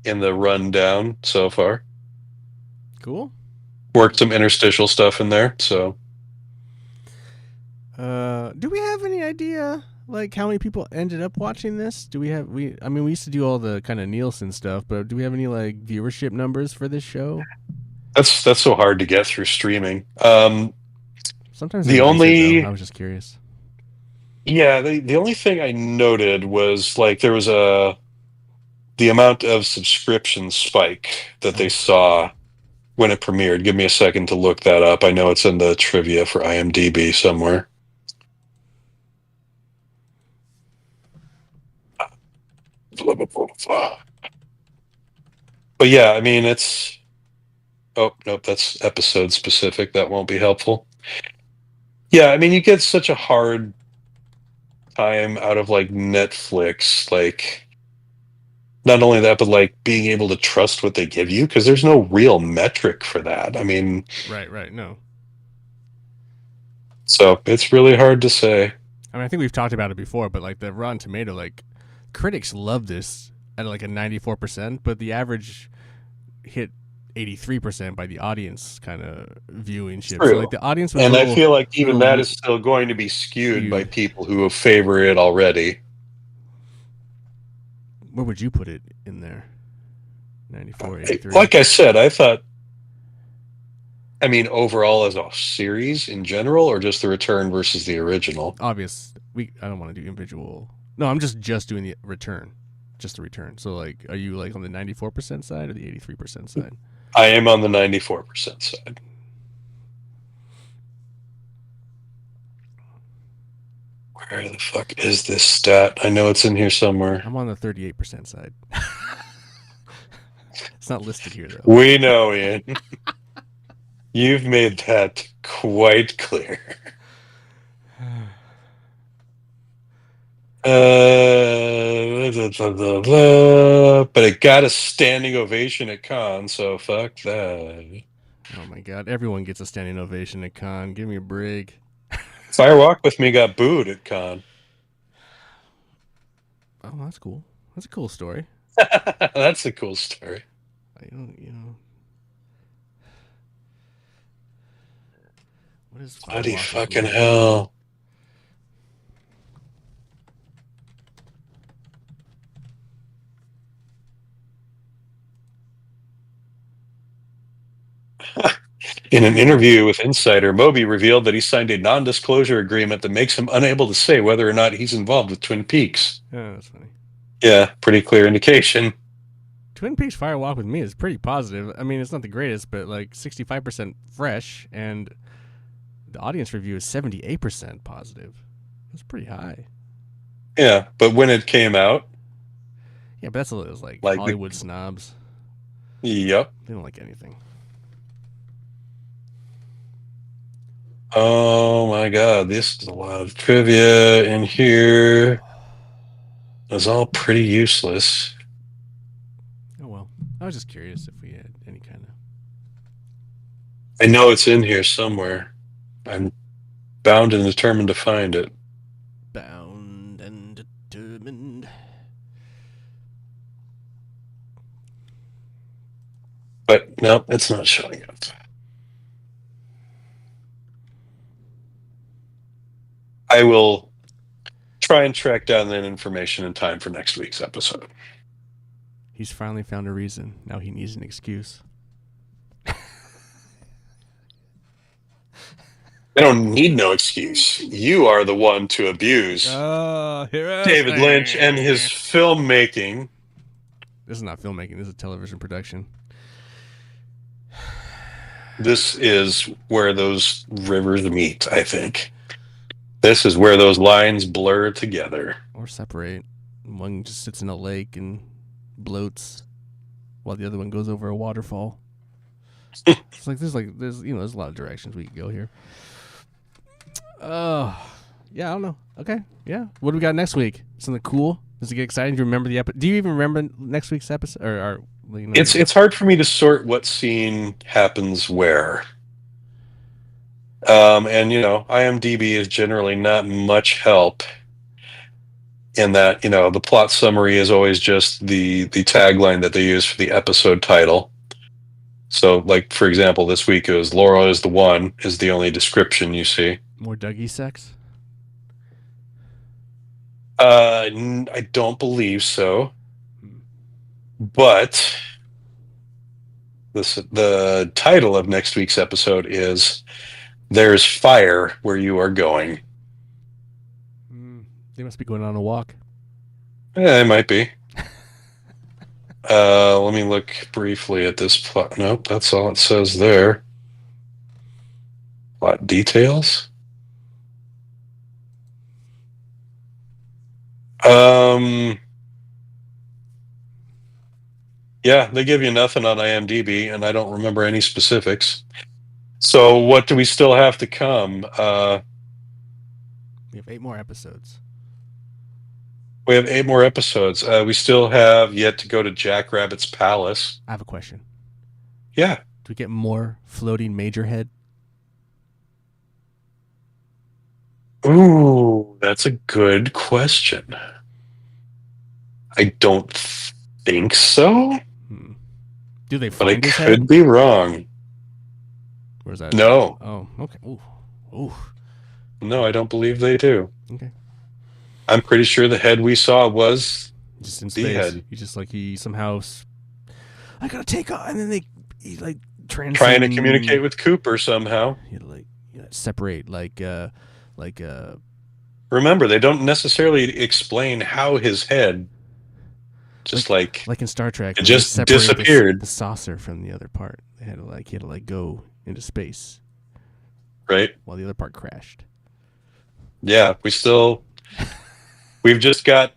the rundown so far. Cool. Worked some interstitial stuff in there, so. Do we have any idea, like, how many people ended up watching this? We used to do all the kind of Nielsen stuff, but do we have any, like, viewership numbers for this show? That's so hard to get through streaming. Sometimes I was just curious. Yeah, the only thing I noted was, like, there was the amount of subscription spike that they saw when it premiered. Give me a second to look that up. I know it's in the trivia for IMDb somewhere. But yeah, I mean, it's... Oh, nope, that's episode specific. That won't be helpful. Yeah, I mean, you get such a hard time out of, like, Netflix, like... Not only that, but like being able to trust what they give you, because there's no real metric for that. I mean, right, no. So it's really hard to say. I mean, I think we've talked about it before, but like the Rotten Tomato, like critics love this at like a 94%, but the average hit 83% by the audience kind of viewing ship. So like True. the audience was a And I little feel like even that little is still going to be skewed by skewed. people who favor it already. Where would you put it in there? 94, 83. Like I said, I thought, I mean, overall as a series in general, or just the return versus the original? Obvious. I don't want to do individual. No, I'm just doing the return. Just the return. So like, are you like on the 94% side or the 83% side? I am on the 94% side. Where the fuck is this stat? I know it's in here somewhere. I'm on the 38% side. It's not listed here though. We know, Ian. You've made that quite clear. Blah, blah, blah. But it got a standing ovation at Cannes, so fuck that. Oh my god, everyone gets a standing ovation at Con. Give me a break. Fire Walk with Me got booed at Cannes. Oh, that's cool. That's a cool story. That's a cool story. I don't, what is Fire Bloody Walk with fucking Me? hell. In an interview with Insider, Moby revealed that he signed a non-disclosure agreement that makes him unable to say whether or not he's involved with Twin Peaks. Yeah, that's funny. Yeah, pretty clear indication. Twin Peaks Fire Walk with Me is pretty positive. I mean, it's not the greatest, but like 65% fresh, and the audience review is 78% positive. That's pretty high. Yeah, but when it came out, Yeah, but that's a little like like Hollywood snobs. yep. They don't like anything. Oh my god, this is a lot of trivia in here. It's all pretty useless. Oh well, I was just curious if we had any kind of. I know it's in here somewhere. I'm bound and determined to find it. Bound and determined. But no, it's not showing up. I will try and track down that information in time for next week's episode. He's finally found a reason. Now he needs an excuse. I don't need no excuse. You are the one to abuse David Lynch and his filmmaking. This is not filmmaking. This is television production. This is where those rivers meet, I think. This is where those lines blur together. Or separate. One just sits in a lake and bloats while the other one goes over a waterfall. It's like there's there's a lot of directions we could go here. Yeah, I don't know. Okay, yeah. What do we got next week? Something cool? Does it get exciting? Do you remember the episode? Do you even remember next week's episode? Or It's hard for me to sort what scene happens where. And IMDb is generally not much help in that, the plot summary is always just the tagline that they use for the episode title. So, like, for example, this week it was Laura is the one is the only description you see. More Dougie sex? I don't believe so. But the title of next week's episode is There's Fire Where You Are Going. They must be going on a walk. Yeah, it might be. Let me look briefly at this plot. Nope, that's all it says there. Plot details. Yeah, they give you nothing on IMDb, and I don't remember any specifics. So what do we still have to come? We have 8 more episodes. We have 8 more episodes. We still have yet to go to Jackrabbit's Palace. I have a question. Yeah. Do we get more floating Majorhead? Ooh, that's a good question. I don't think so, Hmm. Do they but I find his could head? be wrong. Where's that? No, Oh, okay. Ooh, ooh. no, I don't believe they do. Okay. I'm pretty sure the head we saw was Just in the space. head. He just like he somehow. I gotta take off, and then he like Trying to communicate transcend. with Cooper somehow. He like separate like Remember, they don't necessarily explain how his head just like like like in Star Trek it when they just separate disappeared, the saucer from the other part. They had to he had to like go into space right? while the other part crashed. Yeah, we've just got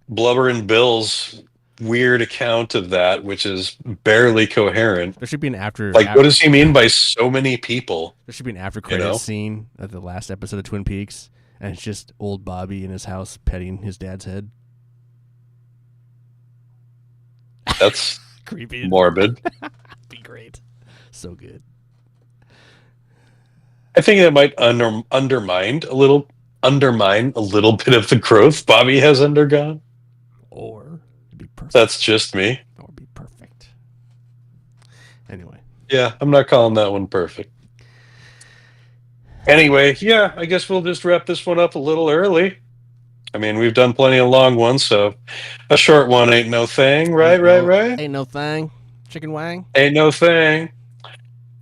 Blubber and Bill's weird account of that, which is barely coherent. There should be an Like, what does he mean by so many people? there should be an after You credits know, scene of the last episode of Twin Peaks, and it's just old Bobby in his house petting his dad's head. that's Creepy. morbid. Be great. So good. I think that might undermine a little bit of the growth Bobby has undergone. Or it'd be That's perfect. just me. Or be perfect. Anyway. Yeah, I'm not calling that one perfect. Anyway, yeah, I guess we'll just wrap this one up a little early. I mean, we've done plenty of long ones, so a short one ain't no thing, right? Right. Ain't no thing. Chicken wang. Ain't no thing.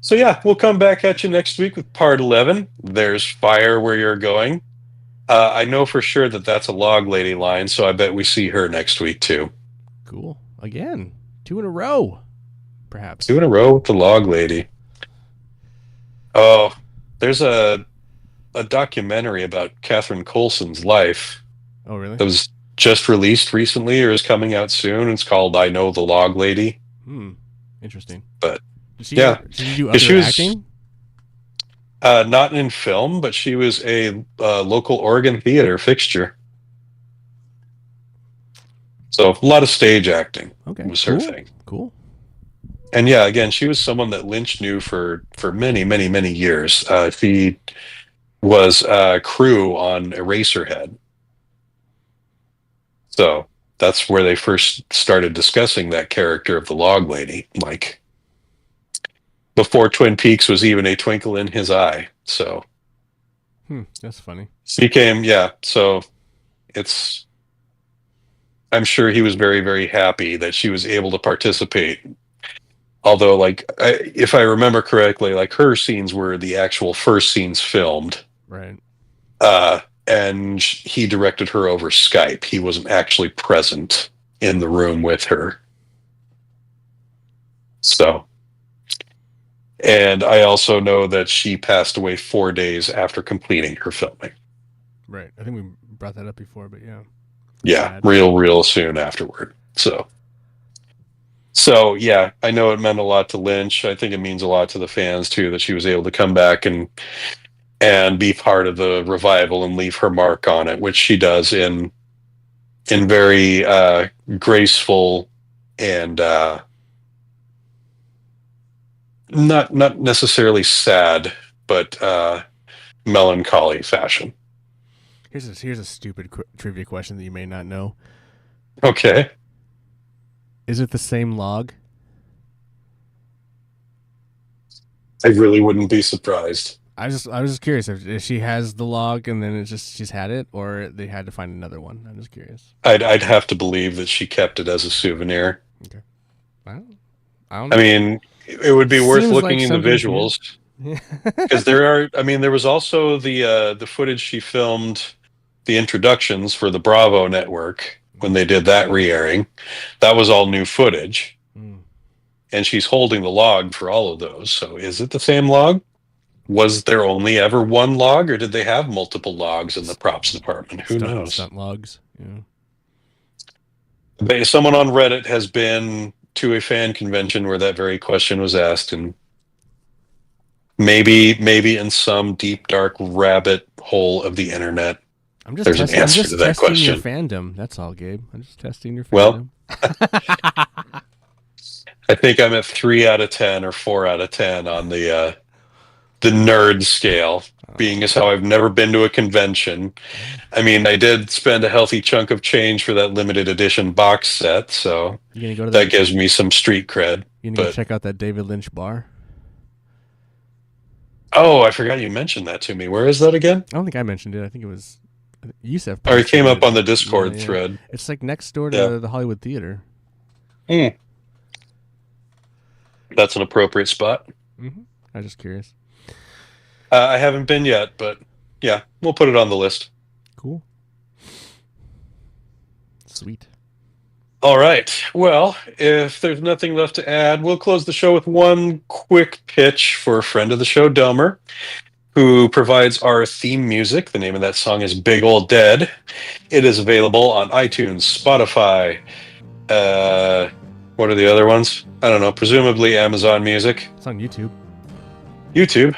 So yeah, we'll come back at you next week with part 11. There's fire where you're going. I know for sure that that's a log lady line, so I bet we see her next week too. Cool. Again. 2 in a row. Two Perhaps. in a row with the log lady. Oh, there's a documentary about Catherine Coulson's life Oh really? that was just released recently or is coming out soon. It's called I Know the Log Lady. Interesting. But Did she yeah, did she do she other was acting? not in film, but she was a local Oregon theater fixture. So a lot of stage acting Okay. was her Cool. thing. Cool. And yeah, again, she was someone that Lynch knew for many, many, many years. She was crew on Eraserhead. So that's where they first started discussing that character of the log lady, like before Twin Peaks was even a twinkle in his eye. So That's funny. he came, yeah. So it's, I'm sure he was very, very happy that she was able to participate. Although, like, if I remember correctly, like her scenes were the actual first scenes filmed. Right. And he directed her over Skype. He wasn't actually present in the room with her. So, and I also know that she passed away 4 days after completing her filming. Right. I think we brought that up before, but yeah. Yeah, Sad. real soon afterward. So yeah, I know it meant a lot to Lynch. I think it means a lot to the fans too that she was able to come back and be part of the revival and leave her mark on it, which she does in very graceful and not necessarily sad, but melancholy fashion. Here's a stupid trivia question that you may not know. Okay. Is it the same log? I really wouldn't be surprised. I was just curious if she has the log and then it's just she's had it, or they had to find another one. I'm just curious. I'd have to believe that she kept it as a souvenir. Okay. I don't I know. mean, it would be worth Seems like looking in the something. visuals Yeah. because there are. I mean, there was also the footage she filmed, the introductions for the Bravo network when they did that re-airing. That was all new footage, and she's holding the log for all of those. So, is it the same log? Was there only ever one log, or did they have multiple logs in the props department? Who knows? Stunt logs. Yeah. Someone on Reddit has been to a fan convention where that very question was asked, and maybe in some deep dark rabbit hole of the internet, there's an answer to that testing your question. fandom. That's all, Gabe. I'm just testing your Well, fandom. I think I'm at 3 out of 10 or 4 out of 10 on the the nerd scale, being as how I've never been to a convention. I mean, I did spend a healthy chunk of change for that limited edition box set, so You gonna go to that that? gives me some street cred. You gonna go But check out that David Lynch bar? oh, I forgot you mentioned that to me. Where is that again? I don't think I mentioned it. I think it was Yusef Or it posted came up it. on the Yeah, Discord yeah. thread. It's like next door Yeah. to the Hollywood Theater. That's an appropriate spot. Mm-hmm. I was just curious. I haven't been yet, but yeah, we'll put it on the list. Cool. Sweet. All right. Well, if there's nothing left to add, we'll close the show with one quick pitch for a friend of the show, Dumber, who provides our theme music. The name of that song is Big Old Dead. It is available on iTunes, Spotify. What are the other ones? I don't know. Presumably Amazon Music, It's on YouTube. YouTube,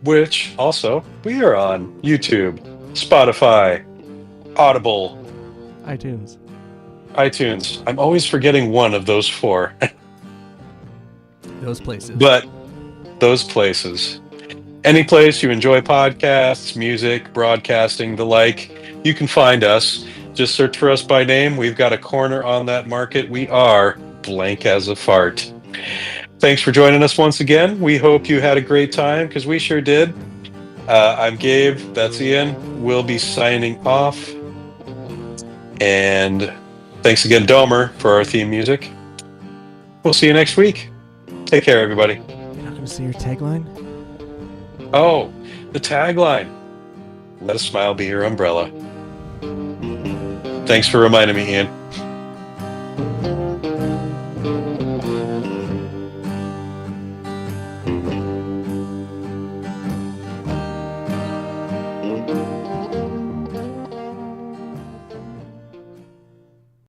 which also we are on YouTube, Spotify, Audible, iTunes. iTunes. I'm always forgetting one of those four, Those places. but those places. Any place you enjoy podcasts, music, broadcasting, the like, you can find us. Just search for us by name. We've got a corner on that market. We are blank as a fart. Thanks for joining us once again. We hope you had a great time, because we sure did. I'm Gabe. That's Ian. We'll be signing off. And thanks again, Domer, for our theme music. We'll see you next week. Take care, everybody. You're not going to say your tagline? Oh, the tagline. Let a smile be your umbrella. Thanks for reminding me, Ian.